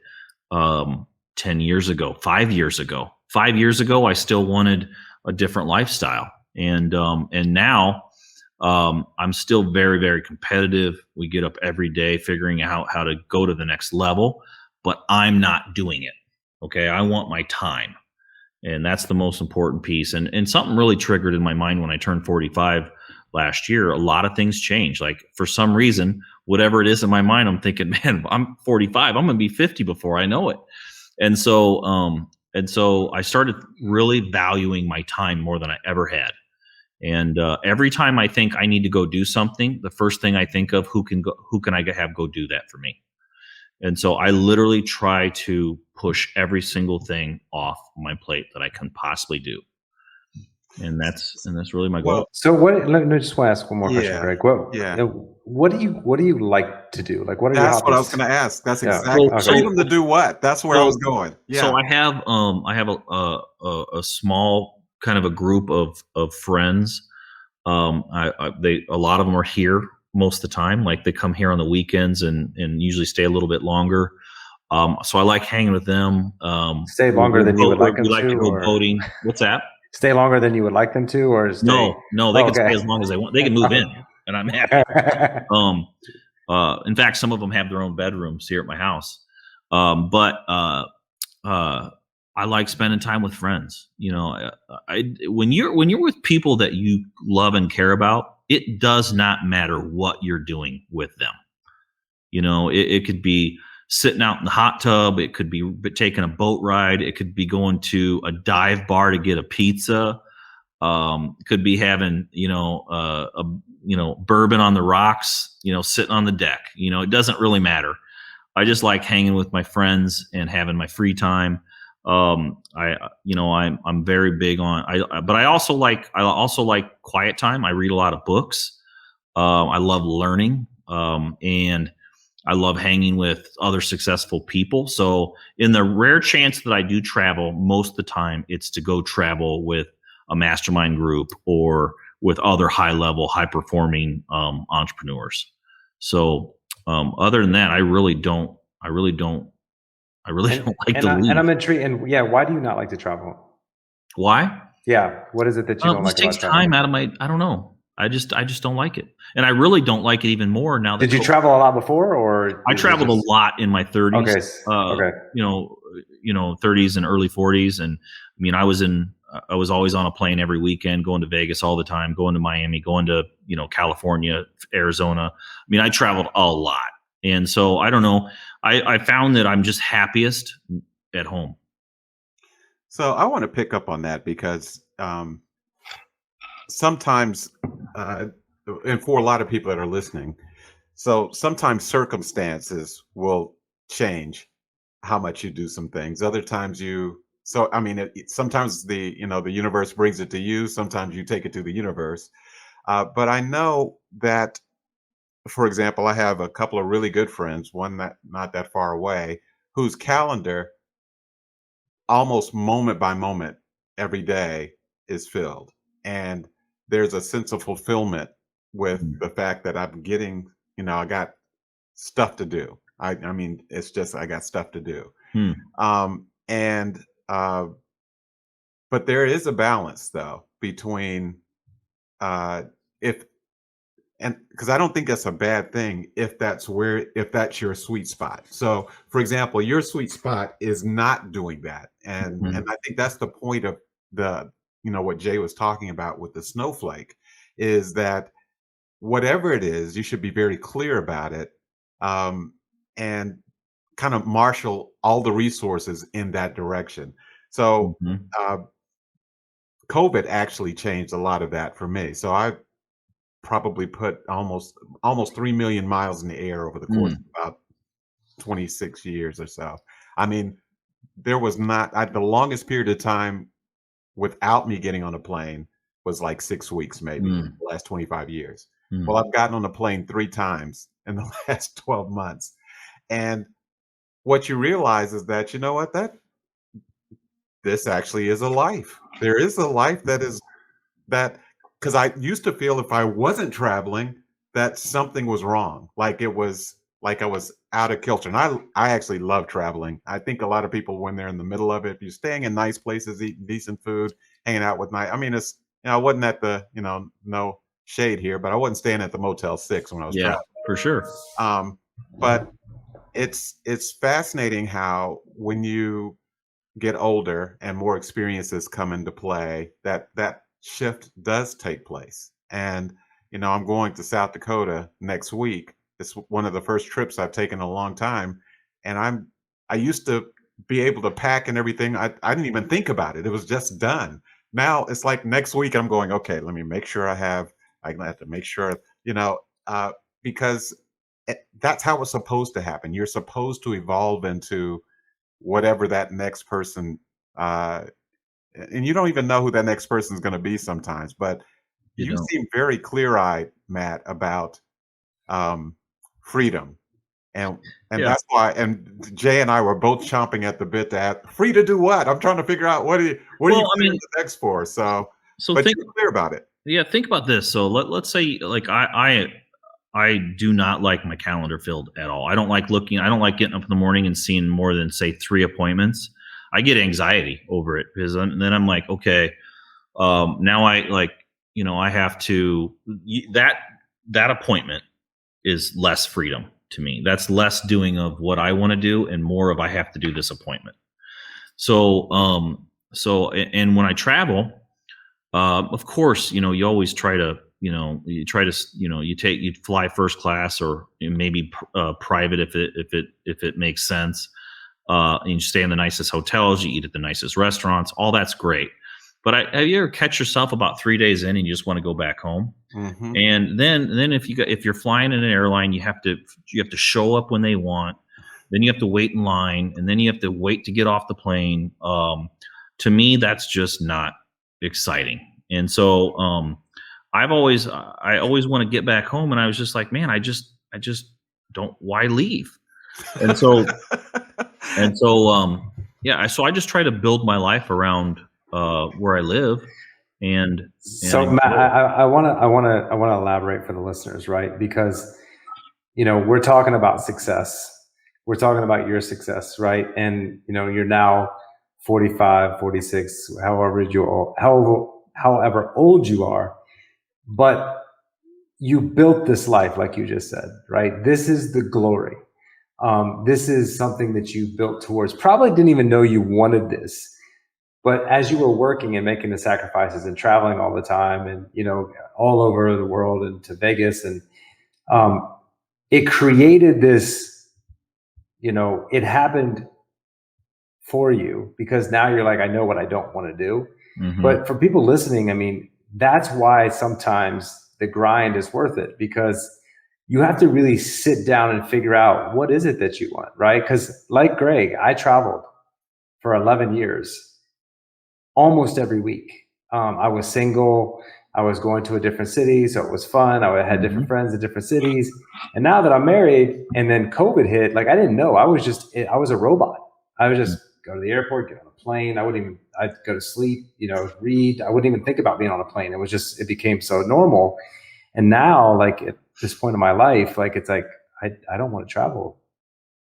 10 years ago, 5 years ago. 5 years ago, I still wanted a different lifestyle. And now I'm still very, very competitive. We get up every day figuring out how to go to the next level, but I'm not doing it. Okay. I want my time. And that's the most important piece. And something really triggered in my mind when I turned 45 last year. A lot of things changed. Like for some reason, whatever it is in my mind, I'm thinking, man, I'm 45. I'm going to be 50 before I know it. And so I started really valuing my time more than I ever had. And every time I think I need to go do something, the first thing I think of, who can I have go do that for me? And so I literally try to push every single thing off my plate that I can possibly do. And that's really my goal.
Well, so let me just want to ask one more question, Greg. What do you like to do? Like, what are your hobbies?
That's what I was going to ask. That's exactly. Freedom to do what? That's where I was going. Yeah.
So I have a small kind of a group of friends. A lot of them are here most of the time. Like they come here on the weekends and usually stay a little bit longer. So I like hanging with them.
Stay longer than you would like them to?
We like to go boating. What's that?
Stay longer than you would like them to, or stay?
No, they can stay as long as they want. They can move in, and I'm happy. In fact, some of them have their own bedrooms here at my house. But I like spending time with friends. When you're with people that you love and care about, it does not matter what you're doing with them. It could be sitting out in the hot tub. It could be taking a boat ride. It could be going to a dive bar to get a pizza. It could be having, bourbon on the rocks, sitting on the deck. It doesn't really matter. I just like hanging with my friends and having my free time. I'm very big on, but I also like quiet time. I read a lot of books. I love learning. And I love hanging with other successful people. So in the rare chance that I do travel, most of the time it's to go travel with a mastermind group or with other high-level, high-performing entrepreneurs. So other than that, I really don't like to leave.
And I'm intrigued. And why do you not like to travel?
Why?
Yeah. What is it that you don't like about traveling?
It takes time out of I don't know. I just don't like it. And I really don't like it even more now.
Did you travel a lot before, or?
I traveled a lot in my 30s.
Okay.
30s and early 40s. And I mean, I was always on a plane every weekend, going to Vegas all the time, going to Miami, going to, California, Arizona. I mean, I traveled a lot. And so I don't know. I found that I'm just happiest at home.
So I want to pick up on that because sometimes, and for a lot of people that are listening, so sometimes circumstances will change how much you do some things. Other times sometimes the universe brings it to you. Sometimes you take it to the universe. But I know that, for example, I have a couple of really good friends, one that not that far away, whose calendar almost moment by moment every day is filled. And there's a sense of fulfillment with
Mm.
the fact that I'm getting, I got stuff to do. I mean, it's just I got stuff to do.
Hmm.
And but there is a balance though between uh if and because I don't think that's a bad thing if that's your sweet spot. So, for example, your sweet spot is not doing that, and
Mhm.
I think that's the point of the what Jay was talking about with the snowflake, is that whatever it is, you should be very clear about it, and kind of marshal all the resources in that direction. So,
Mhm.
uh, COVID actually changed a lot of that for me. So I probably put almost 3 million miles in the air over the course
Mm.
of about 26 years or so. I mean, there was not the longest period of time without me getting on a plane was like 6 weeks maybe,
Mm.
the last 25 years. Well,
Mm.
I've gotten on a plane 3 times in the last 12 months. And what you realize is that, you know what, that this actually is a life. There is a life that because I used to feel if I wasn't traveling, that something was wrong. Like it was like I was out of kilter. And I actually love traveling. I think a lot of people, when they're in the middle of it, if you're staying in nice places, eating decent food, hanging out with I mean, it's I wasn't at the, no shade here, but I wasn't staying at the Motel 6 when I was
Yeah,
traveling.
for sure.
But it's fascinating how when you get older and more experiences come into play, that shift does take place. And I'm going to South Dakota next week. It's one of the first trips I've taken in a long time, and I used to be able to pack and everything. I didn't even think about it. It was just done. Now it's like next week I'm going, okay, let me make sure I have to make sure, uh, because that's how it's supposed to happen. You're supposed to evolve into whatever that next person, uh and you don't even know who that next person is going to be sometimes, but
You
you
don't.
seem very clear-eyed, Matt, about um freedom. and and
Yeah.
that's why, and Jay and I were both chomping at the bit to ask, free to do what? I'm trying to figure out what are you
Well, I
clearing
mean,
the next for? So
so
but
think.
you're clear about it.
Yeah, think about this. So let's say like I do not like my calendar filled at all. I don't like looking. I don't like getting up in the morning and seeing more than say 3 appointments. I get anxiety over it because then I'm like, okay, now I like, I have to that appointment is less freedom to me. That's less doing of what I want to do and more of I have to do this appointment. And when I travel, of course, you always try to, you fly first class or maybe private if it makes sense. And you stay in the nicest hotels, you eat at the nicest restaurants, all that's great. But have you ever catch yourself about 3 days in and you just want to go back home?
Hmm.
And then if you're flying in an airline, you have to show up when they want. Then you have to wait in line, and then you have to wait to get off the plane. To me, that's just not exciting. And so I always want to get back home, and I was just like, man, I just don't. Why leave? And so and so yeah, so I just try to build my life around where I live, and I
So Matt,
enjoy it.
I want to elaborate for the listeners, right? Because we're talking about success. We're talking about your success, right? And you're now 45, 46, however old you are, but you built this life, like you just said, right? This is the glory. This is something that you built towards. Probably didn't even know you wanted this. But as you were working and making the sacrifices and traveling all the time and, all over the world and to Vegas, and um, it created this, it happened for you because now you're like, I know what I don't want to do.
Mm-hmm.
But for people listening, I mean, that's why sometimes the grind is worth it, because you have to really sit down and figure out what is it that you want, right? Because like Greg, I traveled for 11 years, almost every week. I was single. I was going to a different city, so it was fun. I had different friends in different cities. And now that I'm married and then COVID hit, like I didn't know. I was a robot. I would just go to the airport, get on a plane. I'd go to sleep, read. I wouldn't even think about being on a plane. It became so normal. And now, like at this point in my life, like it's like, I don't want to travel.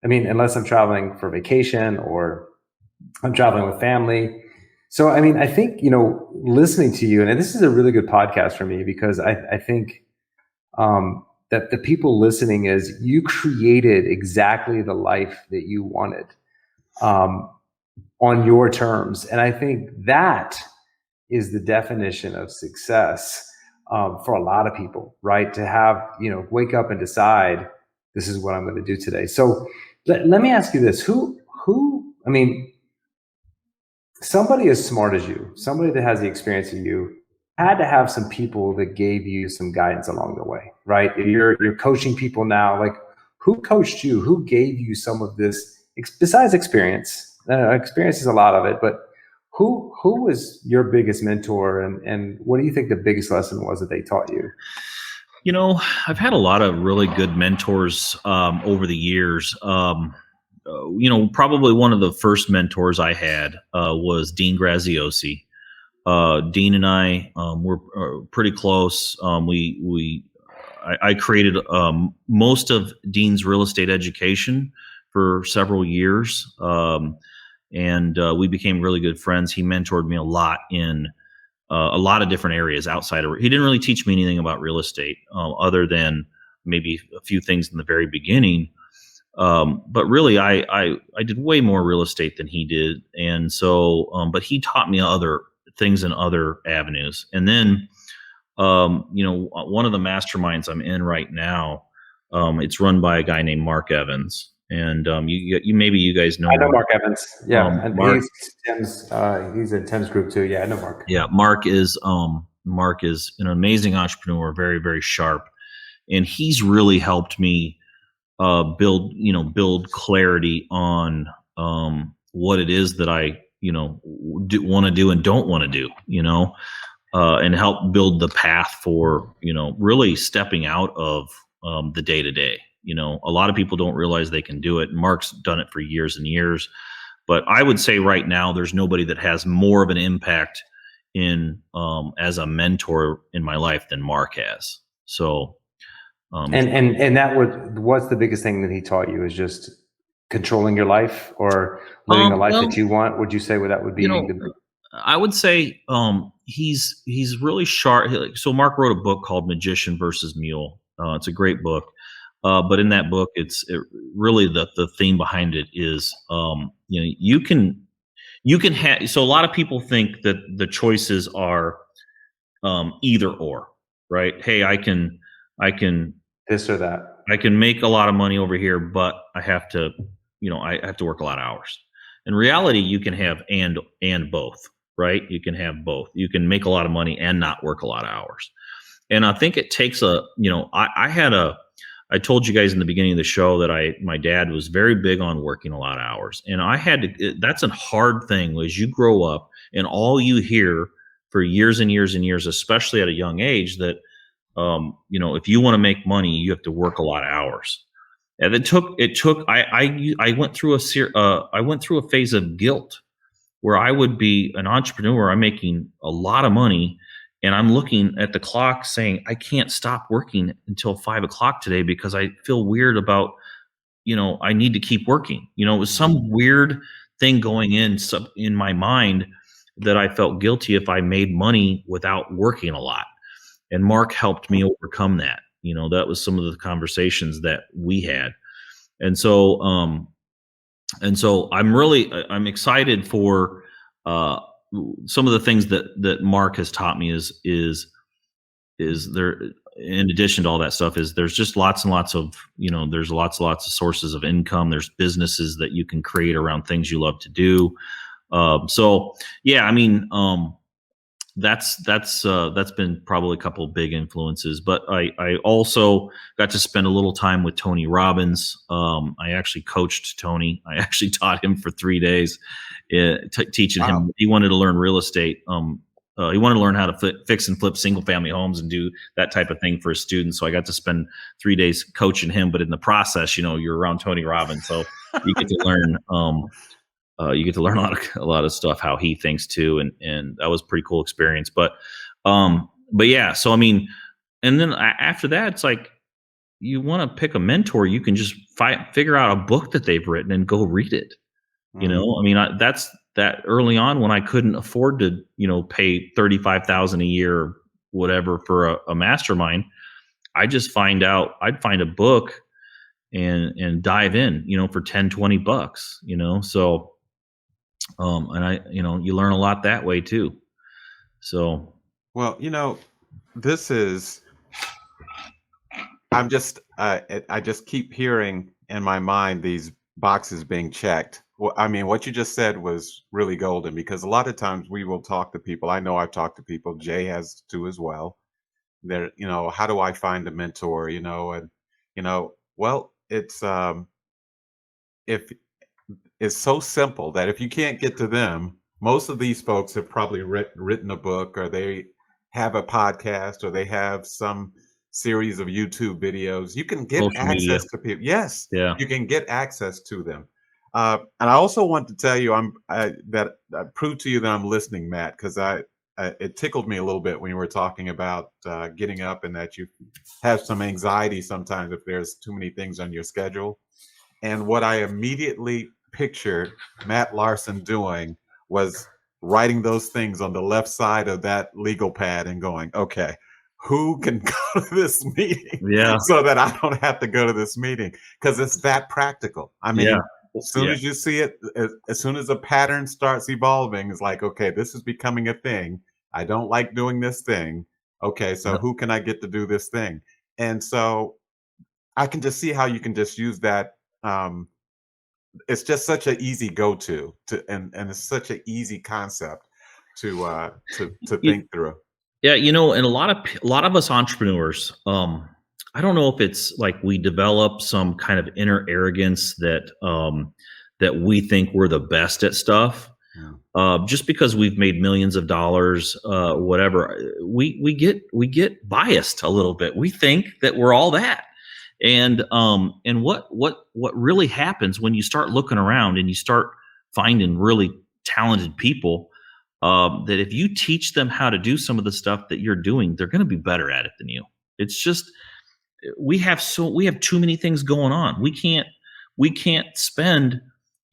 I mean, unless I'm traveling for vacation or I'm traveling with family. So, I mean, I think, listening to you, and this is a really good podcast for me because I think that the people listening is you created exactly the life that you wanted on your terms. And I think that is the definition of success for a lot of people, right? To have, wake up and decide this is what I'm going to do today. So let me ask you this, somebody as smart as you, somebody that has the experience of you, had to have some people that gave you some guidance along the way, right? You're coaching people now. Like, who coached you? Who gave you some of this besides experience? Experience is a lot of it, but who was your biggest mentor, and what do you think the biggest lesson was that they taught you?
I've had a lot of really good mentors over the years. Probably one of the first mentors I had was Dean Graziosi. Dean and I were pretty close. I created most of Dean's real estate education for several years, and we became really good friends. He mentored me a lot in a lot of different areas outside of. He didn't really teach me anything about real estate other than maybe a few things in the very beginning. But really, I did way more real estate than he did. And so, but he taught me other things in other avenues. And then, one of the masterminds I'm in right now, it's run by a guy named Mark Evans. And you guys know.
I know Mark Evans. Yeah, and
Mark,
he's in Tim's group too. Yeah, I know Mark.
Yeah, Mark is an amazing entrepreneur, very, very sharp, and he's really helped me build clarity on what it is that I want to do and don't want to do, and help build the path for really stepping out of the day to day. A lot of people don't realize they can do it. Mark's done it for years and years, but I would say right now there's nobody that has more of an impact in as a mentor in my life than Mark has. So.
And what's the biggest thing that he taught you is just controlling your life or living the life that you want? Would you say that would be?
I would say he's really sharp. So Mark wrote a book called Magician versus Mule. It's a great book, but in that book, really the theme behind it is you can have. So a lot of people think that the choices are either or, right? Hey, I can.
This or that.
I can make a lot of money over here, but I have to, I have to work a lot of hours. In reality, you can have and both, right? You can have both. You can make a lot of money and not work a lot of hours. And I think it takes I told you guys in the beginning of the show that my dad was very big on working a lot of hours. And that's a hard thing as you grow up and all you hear for years and years and years, especially at a young age, that if you want to make money, you have to work a lot of hours. And I went through a phase of guilt where I would be an entrepreneur. I'm making a lot of money and I'm looking at the clock saying, I can't stop working until 5 o'clock today because I feel weird about, I need to keep working. It was some weird thing going in my mind that I felt guilty if I made money without working a lot. And Mark helped me overcome that. That was some of the conversations that we had. And so I'm excited for some of the things that Mark has taught me is there, in addition to all that stuff, is there's just lots and lots of, there's lots and lots of sources of income. There's businesses that you can create around things you love to do. that's been probably a couple of big influences. But I also got to spend a little time with Tony Robbins. I actually coached Tony. I actually taught him for 3 days, teaching him. He wanted to learn real estate. He wanted to learn how to fix and flip single family homes and do that type of thing for his students. So I got to spend 3 days coaching him. But in the process, you're around Tony Robbins, so you get to learn. A lot of stuff, how he thinks too, and that was a pretty cool experience. But yeah. So I mean, and then after that, it's like you want to pick a mentor, you can just figure out a book that they've written and go read it. I mean, that's that early on when I couldn't afford to, pay $35,000 a year or whatever for a mastermind. I'd find a book and dive in, for 10, $20, so, and you learn a lot that way too. So,
well, this is, I just keep hearing in my mind these boxes being checked. Well, I mean, what you just said was really golden, because a lot of times we will talk to people. I know I've talked to people. Jay has too as well. They're, how do I find a mentor? Well, if it's so simple that if you can't get to them, most of these folks have probably written a book, or they have a podcast, or they have some series of YouTube videos. You can get
social
access
media.
to people. Yes,
Yeah.
you can get access to them. And I also want to tell you, that I proved to you that I'm listening, Matt, because it tickled me a little bit when you were talking about getting up, and that you have some anxiety sometimes if there's too many things on your schedule. And what I immediately pictured Matt Larson doing was writing those things on the left side of that legal pad and going, okay, who can go to this meeting?
Yeah.
So that I don't have to go to this meeting, because it's that practical. I mean,
Yeah.
as soon as you see it, as soon as a pattern starts evolving, it's like, okay, this is becoming a thing. I don't like doing this thing. Okay, so who can I get to do this thing? And so I can just see how you can just use that. It's just such an easy go-to and it's such an easy concept to think through.
Yeah, and a lot of us entrepreneurs, I don't know if it's like we develop some kind of inner arrogance that that we think we're the best at stuff. Just because we've made millions of dollars, whatever, we get biased a little bit. We think that we're all that. And what really happens when you start looking around and you start finding really talented people, that if you teach them how to do some of the stuff that you're doing, they're going to be better at it than you. It's just we have too many things going on. We can't spend,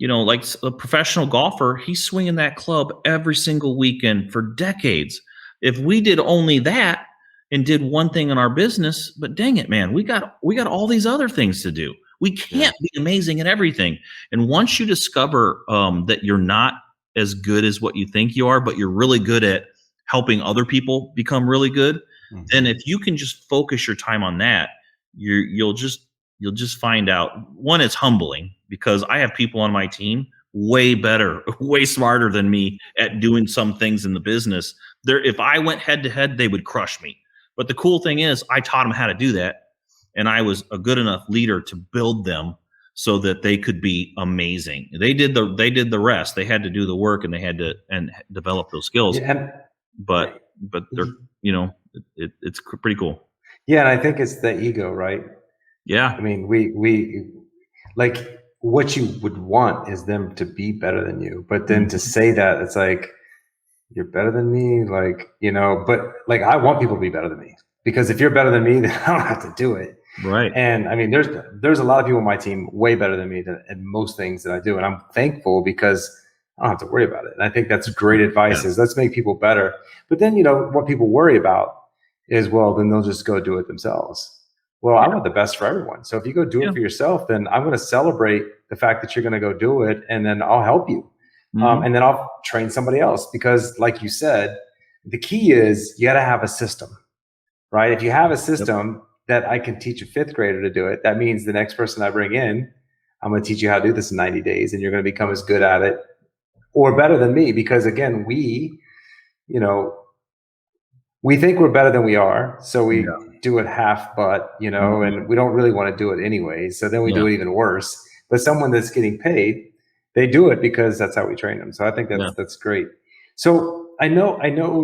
like a professional golfer, he's swinging that club every single weekend for decades. If we did only that and did one thing in our business, but dang it, man, we got all these other things to do. We can't be amazing at everything. And once you discover that you're not as good as what you think you are, but you're really good at helping other people become really good, then if you can just focus your time on that, you'll just find out. One, it's humbling, because I have people on my team way better, way smarter than me at doing some things in the business. If I went head to head, they would crush me. But the cool thing is I taught them how to do that. And I was a good enough leader to build them so that they could be amazing. They did the rest. They had to do the work, and they had to develop those skills.
Yeah,
but they're, it's pretty cool.
Yeah. And I think it's the ego, right?
Yeah.
I mean, we like, what you would want is them to be better than you. But then to say that, it's like, you're better than me, like, but like, I want people to be better than me, because if you're better than me, then I don't have to do it.
Right.
And I mean, there's a lot of people on my team way better than me at most things that I do. And I'm thankful, because I don't have to worry about it. And I think that's great advice, is let's make people better. But then, what people worry about is, well, then they'll just go do it themselves. Well, I want the best for everyone. So if you go do it for yourself, then I'm going to celebrate the fact that you're going to go do it, and then I'll help you. And then I'll train somebody else, because like you said, the key is you got to have a system, right? If you have a system that I can teach a fifth grader to do it, that means the next person I bring in, I'm going to teach you how to do this in 90 days, and you're going to become as good at it or better than me. Because again, we, we think we're better than we are. So we do it half butt, and we don't really want to do it anyway. So then we do it even worse. But someone that's getting paid, they do it because that's how we train them. So I think that's great. So I know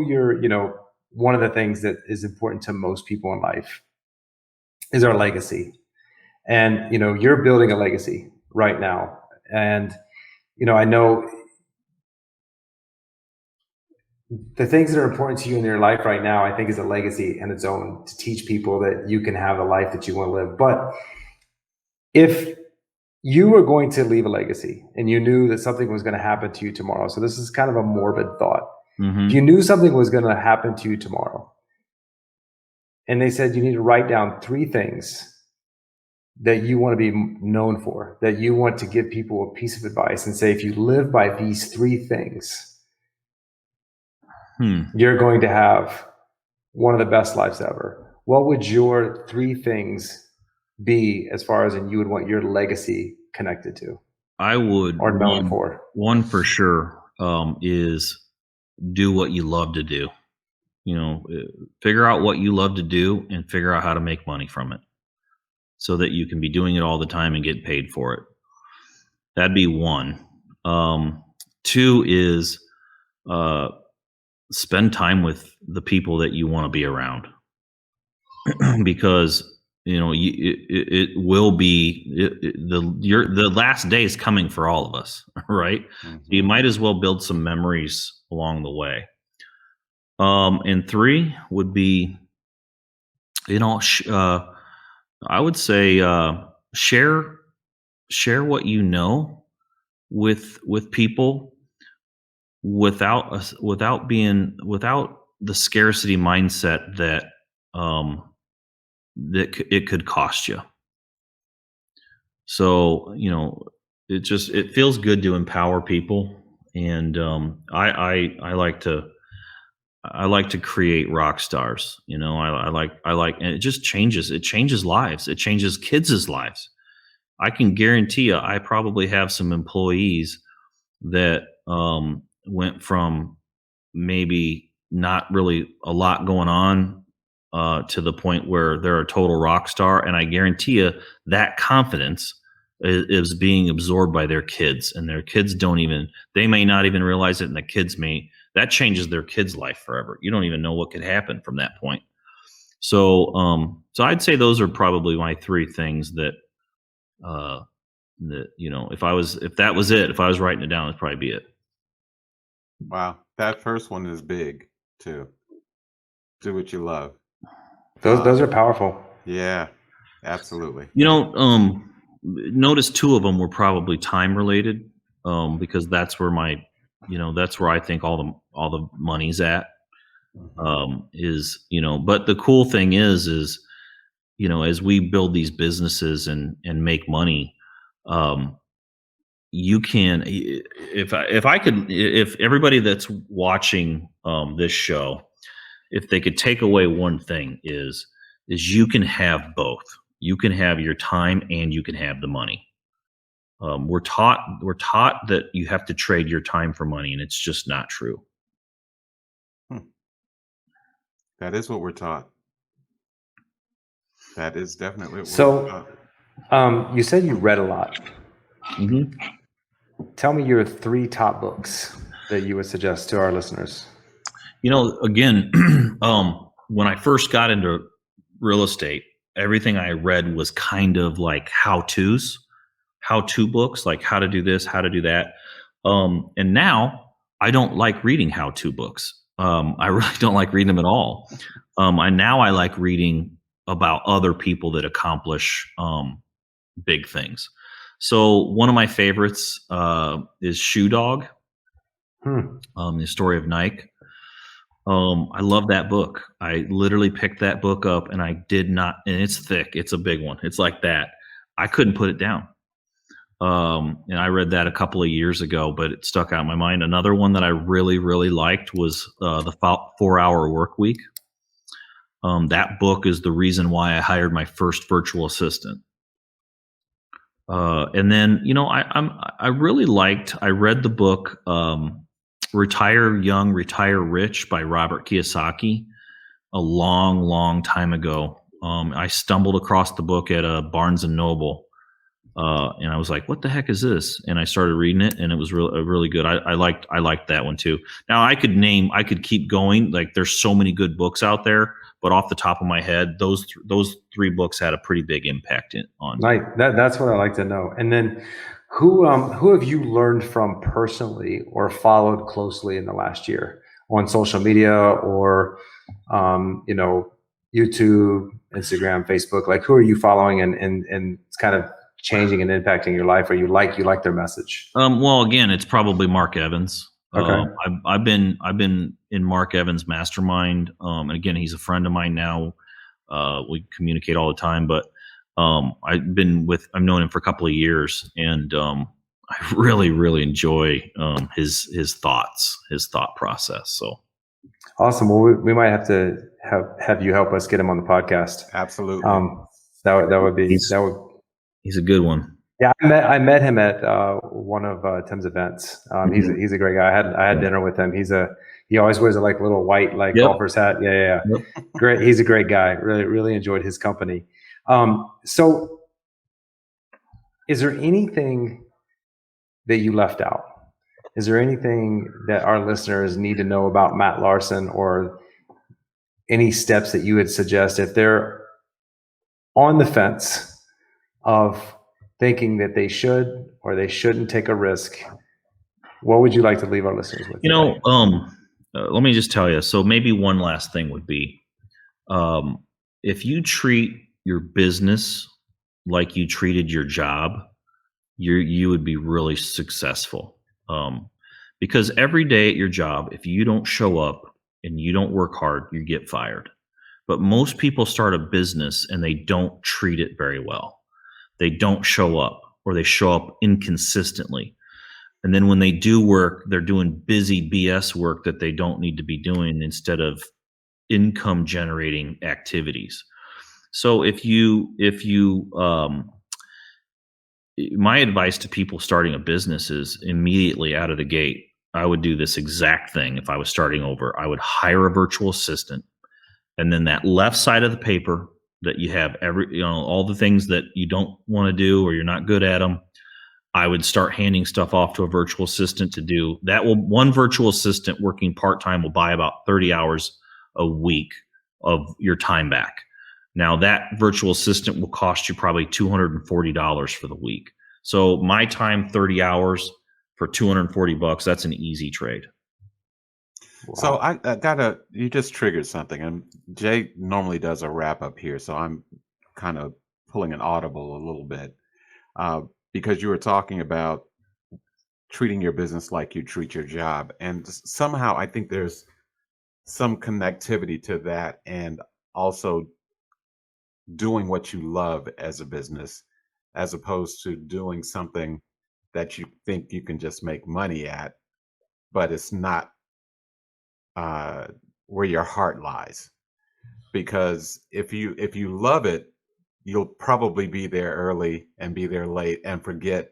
you're, one of the things that is important to most people in life is our legacy. And, you're building a legacy right now. And, I know the things that are important to you in your life right now, I think is a legacy in its own, to teach people that you can have a life that you want to live. But if you were going to leave a legacy and you knew that something was going to happen to you tomorrow, so this is kind of a morbid thought. If you knew something was going to happen to you tomorrow, and they said you need to write down 3 things that you want to be known for, that you want to give people a piece of advice and say, if you live by these 3 things, you're going to have one of the best lives ever. What would your 3 things be as far as you would want your legacy connected to?
I would,
or known for?
One for sure is do what you love to do. Figure out what you love to do and figure out how to make money from it so that you can be doing it all the time and get paid for it. That'd be 1. 2 is spend time with the people that you want to be around because it will be the last day is coming for all of us, right? You might as well build some memories along the way. And 3 would be, I would say share what you know with people without the scarcity mindset that it could cost you. So it feels good to empower people, and I like to create rock stars. I like, and it just changes. It changes lives. It changes kids' lives. I can guarantee you, I probably have some employees that went from maybe not really a lot going on to the point where they're a total rock star. And I guarantee you that confidence is being absorbed by their kids, and their kids they may not even realize it. And the kids that changes their kid's life forever. You don't even know what could happen from that point. So I'd say those are probably my 3 things that if I was writing it down, it'd probably be it.
Wow. That first one is big too. Do what you love.
Those are powerful.
Yeah, absolutely.
Notice 2 of them were probably time related, because that's where that's where I think all the money's at. But the cool thing is as we build these businesses and make money, you can, if everybody that's watching this show, if they could take away one thing is you can have both. You can have your time and you can have the money. We're taught that you have to trade your time for money, and it's just not true.
That is what we're taught. That is definitely what we're
taught. You said you read a lot.
Mm-hmm.
Tell me your 3 top books that you would suggest to our listeners.
Again, when I first got into real estate, everything I read was kind of like how-to books, like how to do this, how to do that. And now I don't like reading how-to books. I really don't like reading them at all. I like reading about other people that accomplish big things. So one of my favorites is Shoe Dog, the story of Nike. I love that book. I literally picked that book up, and and it's thick. It's a big one. It's like that. I couldn't put it down. And I read that a couple of years ago, but it stuck out in my mind. Another one that I really, really liked was the 4-Hour Work Week. That book is the reason why I hired my first virtual assistant. And then, I read the book Retire Young, Retire Rich by Robert Kiyosaki. a long, long time ago. I stumbled across the book at a Barnes and Noble, and I was like, "What the heck is this?" And I started reading it, and it was really good. I liked that one too. Now I could keep going. Like there's so many good books out there, but off the top of my head, those three books had a pretty big impact on me.
Like that's what I like to know. And then who have you learned from personally or followed closely in the last year on social media or YouTube, Instagram, Facebook? Like who are you following and it's kind of changing and impacting your life, or you like their message?
Well, again, it's probably Mark Evans.
Okay.
I've been in Mark Evans' mastermind. And again, he's a friend of mine now. We communicate all the time, but I've known him for a couple of years, and I really, really enjoy his thoughts, his thought process. So
awesome. Well, we might have to have you help us get him on the podcast.
Absolutely.
He's
a good one.
Yeah, I met him at one of Tim's events. He's a great guy. I had dinner with him. He always wears a little white golfer's hat. Yeah. Yep. Great. He's a great guy. Really enjoyed his company. So is there anything that you left out? Is there anything that our listeners need to know about Matt Larson, or any steps that you would suggest if they're on the fence of thinking that they should or they shouldn't take a risk? What would you like to leave our listeners with?
Let me just tell you. So maybe one last thing would be, if you treat your business like you treated your job, you would be really successful. Because every day at your job, if you don't show up and you don't work hard, you get fired. But most people start a business and they don't treat it very well. They don't show up, or they show up inconsistently. And then when they do work, they're doing busy BS work that they don't need to be doing instead of income generating activities. So my advice to people starting a business is immediately out of the gate, I would do this exact thing. If I was starting over, I would hire a virtual assistant, and then that left side of the paper that you have all the things that you don't want to do or you're not good at them, I would start handing stuff off to a virtual assistant to do. One virtual assistant working part-time will buy about 30 hours a week of your time back. Now that virtual assistant will cost you probably $240 for the week. So my time, 30 hours for $240, that's an easy trade.
Wow. So you just triggered something, and Jay normally does a wrap up here, so I'm kind of pulling an audible a little bit, because you were talking about treating your business like you treat your job, and somehow I think there's some connectivity to that, and also doing what you love as a business, as opposed to doing something that you think you can just make money at, but it's not where your heart lies. Because if you love it, you'll probably be there early and be there late and forget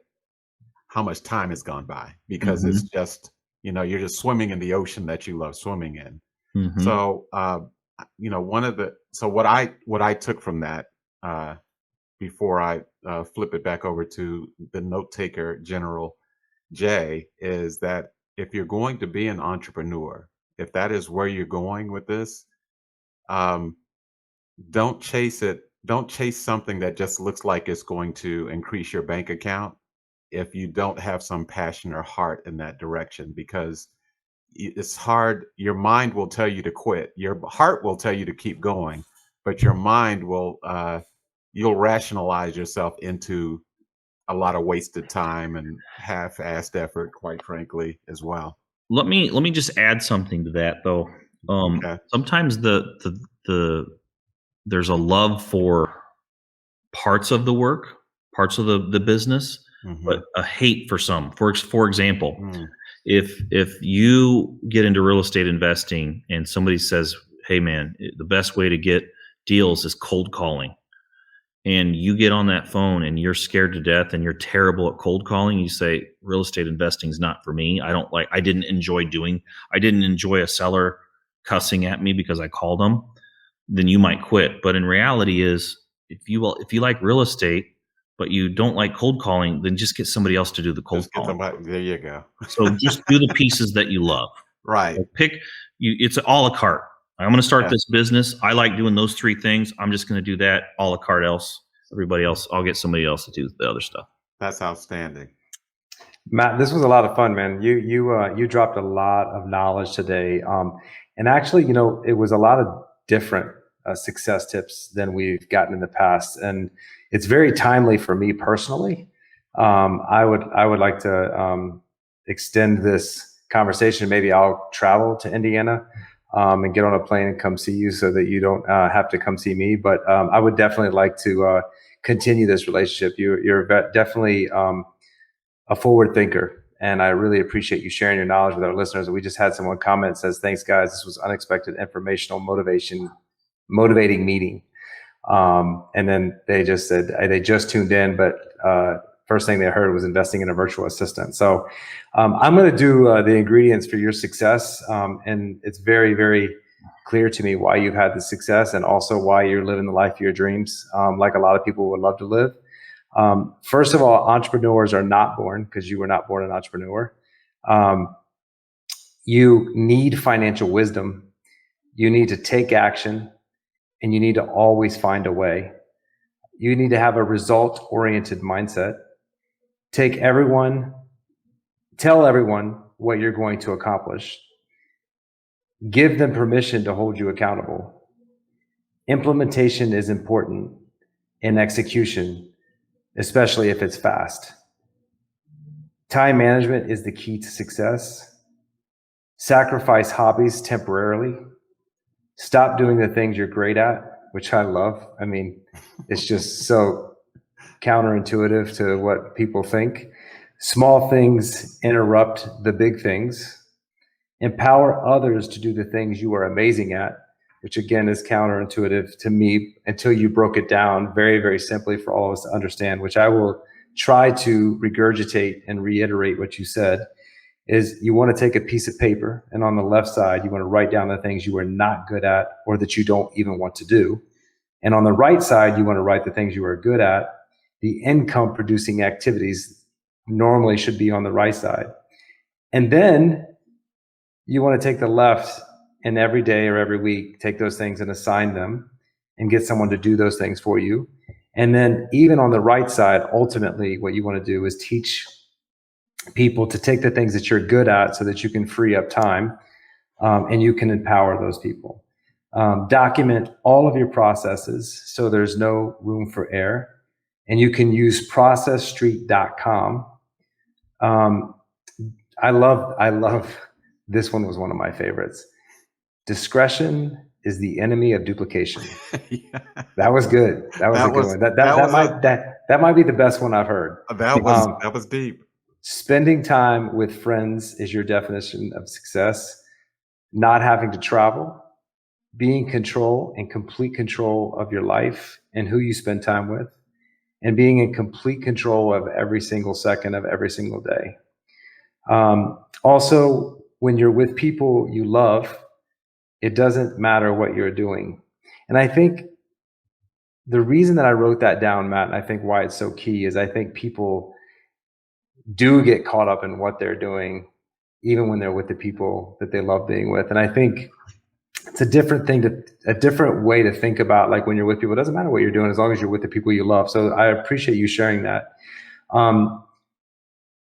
how much time has gone by, because it's just, you're just swimming in the ocean that you love swimming in. So what I took from that, before I flip it back over to the note taker, General Jay, is that if you're going to be an entrepreneur, if that is where you're going with this, don't chase it. Don't chase something that just looks like it's going to increase your bank account if you don't have some passion or heart in that direction, because it's hard. Your mind will tell you to quit. Your heart will tell you to keep going, but your mind will, you'll rationalize yourself into a lot of wasted time and half-assed effort, quite frankly, as well.
Let me just add something to that, though.
Okay.
Sometimes there's a love for parts of the work, parts of the business, but a hate for some. For example, if you get into real estate investing and somebody says, "Hey, man, the best way to get deals is cold calling," and you get on that phone and you're scared to death and you're terrible at cold calling, you say, real estate investing is not for me. I didn't enjoy a seller cussing at me because I called them. then you might quit. But in reality is if you like real estate, but you don't like cold calling, then just get somebody else to do the cold
Just get
calling.
somebody. There you go.
So just do the pieces that you love.
Right.
Like it's a la carte. I'm going to start this business. I like doing those three things. I'm just going to do that a la carte. Everybody else, I'll get somebody else to do the other stuff.
That's outstanding.
Matt, this was a lot of fun, man. You dropped a lot of knowledge today. And actually, it was a lot of different success tips than we've gotten in the past. And it's very timely for me personally. I would like to extend this conversation. Maybe I'll travel to Indiana and get on a plane and come see you so that you don't have to come see me. But I would definitely like to continue this relationship. You're definitely a forward thinker, and I really appreciate you sharing your knowledge with our listeners. We just had someone comment that says, "Thanks, guys. This was unexpected, informational, motivating meeting." And then they just said they just tuned in, but first thing they heard was investing in a virtual assistant. So I'm going to do the ingredients for your success, and it's very, very clear to me why you've had the success and also why you're living the life of your dreams, like a lot of people would love to live. First of all, entrepreneurs are not born, because you were not born an entrepreneur. You need financial wisdom. You need to take action, and you need to always find a way. You need to have a result-oriented mindset. Tell everyone what you're going to accomplish. Give them permission to hold you accountable. Implementation is important in execution, especially if it's fast. Time management is the key to success. Sacrifice hobbies temporarily. Stop doing the things you're great at, which I love. I mean, it's just so counterintuitive to what people think. Small things interrupt the big things. Empower others to do the things you are amazing at, which again is counterintuitive to me until you broke it down very, very simply for all of us to understand, which I will try to regurgitate and reiterate what you said, is you want to take a piece of paper, and on the left side, you want to write down the things you are not good at or that you don't even want to do. And on the right side, you want to write the things you are good at. The income producing activities normally should be on the right side. And then you want to take the left, and every day or every week, take those things and assign them and get someone to do those things for you. And then even on the right side, ultimately, what you want to do is teach people to take the things that you're good at so that you can free up time and you can empower those people. Document all of your processes so there's no room for error. And you can use processstreet.com. I love, this one was one of my favorites. Discretion is the enemy of duplication.
Yeah.
That was good. That was a good one. That might be the best one I've heard.
That was deep.
Spending time with friends is your definition of success. Not having to travel, being in complete control of your life and who you spend time with, and being in complete control of every single second of every single day. Also, when you're with people you love, it doesn't matter what you're doing. And I think the reason that I wrote that down, Matt, and I think why it's so key, is I think people do get caught up in what they're doing, even when they're with the people that they love being with. And I think it's a different way to think about, like, when you're with people, it doesn't matter what you're doing as long as you're with the people you love. So I appreciate you sharing that.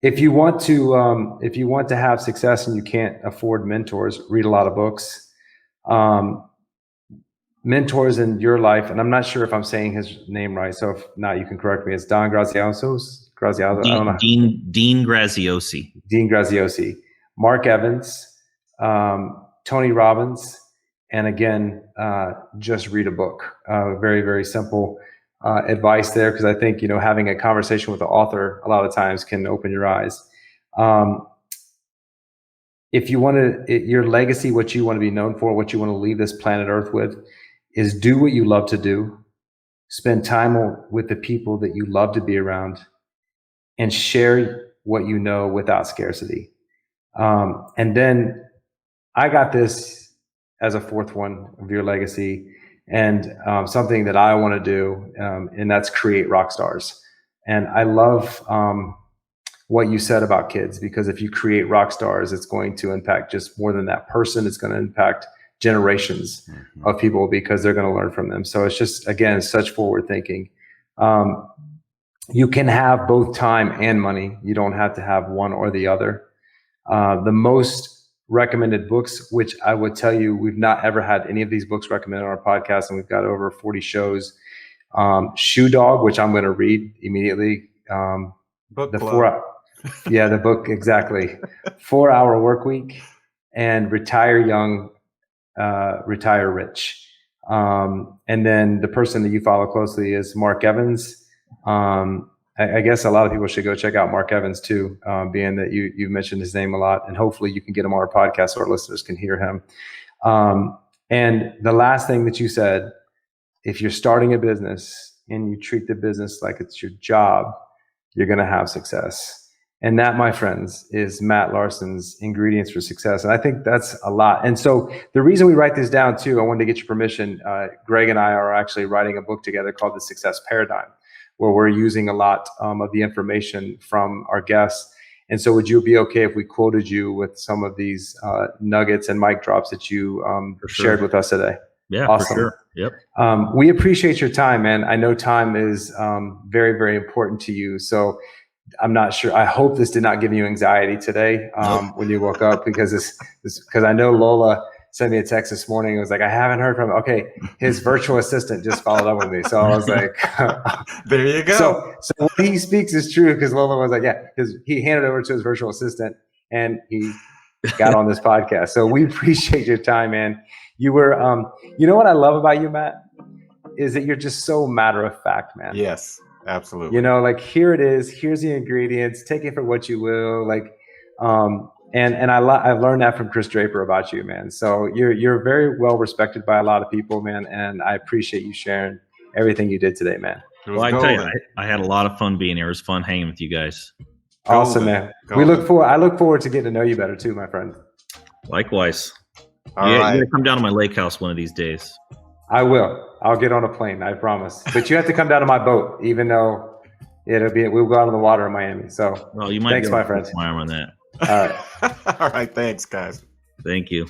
If you want to have success and you can't afford mentors, read a lot of books. Mentors in your life, and I'm not sure if I'm saying his name right, so if not, you can correct me. It's Don Graziosi.
Dean Graziosi.
Dean Graziosi. Mark Evans, Tony Robbins, and again, just read a book. Very, very simple advice there, because I think, having a conversation with the author a lot of times can open your eyes. If you want to, your legacy, what you want to be known for, what you want to leave this planet Earth with, is do what you love to do, spend time with the people that you love to be around, and share what you know without scarcity. And then I got this as a fourth one of your legacy. and something that I want to do, and that's create rock stars. And I love what you said about kids, because if you create rock stars, it's going to impact just more than that person. It's going to impact generations of people, because they're going to learn from them. So it's just, again, such forward thinking. You can have both time and money. You don't have to have one or the other. The most recommended books, which I would tell you, we've not ever had any of these books recommended on our podcast, and we've got over 40 shows. Shoe Dog, which I'm going to read immediately.
Book
the
club.
the book, exactly. 4 Hour Work Week, and Retire Young, Retire Rich. And then the person that you follow closely is Mark Evans. I guess a lot of people should go check out Mark Evans too, being that you mentioned his name a lot, and hopefully you can get him on our podcast so our listeners can hear him. And the last thing that you said, if you're starting a business and you treat the business like it's your job, you're going to have success. And that, my friends, is Matt Larson's ingredients for success. And I think that's a lot. And so the reason we write this down too, I wanted to get your permission. Greg and I are actually writing a book together called The Success Paradigm, where we're using a lot of the information from our guests. And so would you be okay if we quoted you with some of these nuggets and mic drops that you shared with us today?
Yeah,
awesome.
For sure. Yep.
We appreciate your time, man. I know time is very, very important to you. So I'm not sure. I hope this did not give you anxiety today when you woke up, because because I know Lola sent me a text this morning. It was like, I haven't heard from him. Okay, his virtual assistant just followed up with me. So I was like,
there you go.
So what he speaks is true, because Lola was like, yeah, because he handed over to his virtual assistant and he got on this podcast. So we appreciate your time, man. You were, you know what I love about you, Matt, is that you're just so matter of fact, man.
Yes, absolutely.
You know, like, here it is. Here's the ingredients. Take it for what you will. Like, and I've learned that from Chris Draper about you, man. So you're very well respected by a lot of people, man. And I appreciate you sharing everything you did today, man.
Well, I tell you, I had a lot of fun being here. It was fun hanging with you guys.
Awesome, man. I look forward to getting to know you better too, my friend.
Likewise.
All
You're
right.
gonna come down to my lake house one of these days.
I will. I'll get on a plane, I promise. But you have to come down to my boat, even though we'll go out on the water in Miami. So
well, you might
thanks, my friend.
My arm on that.
All right.
All right. Thanks, guys.
Thank you.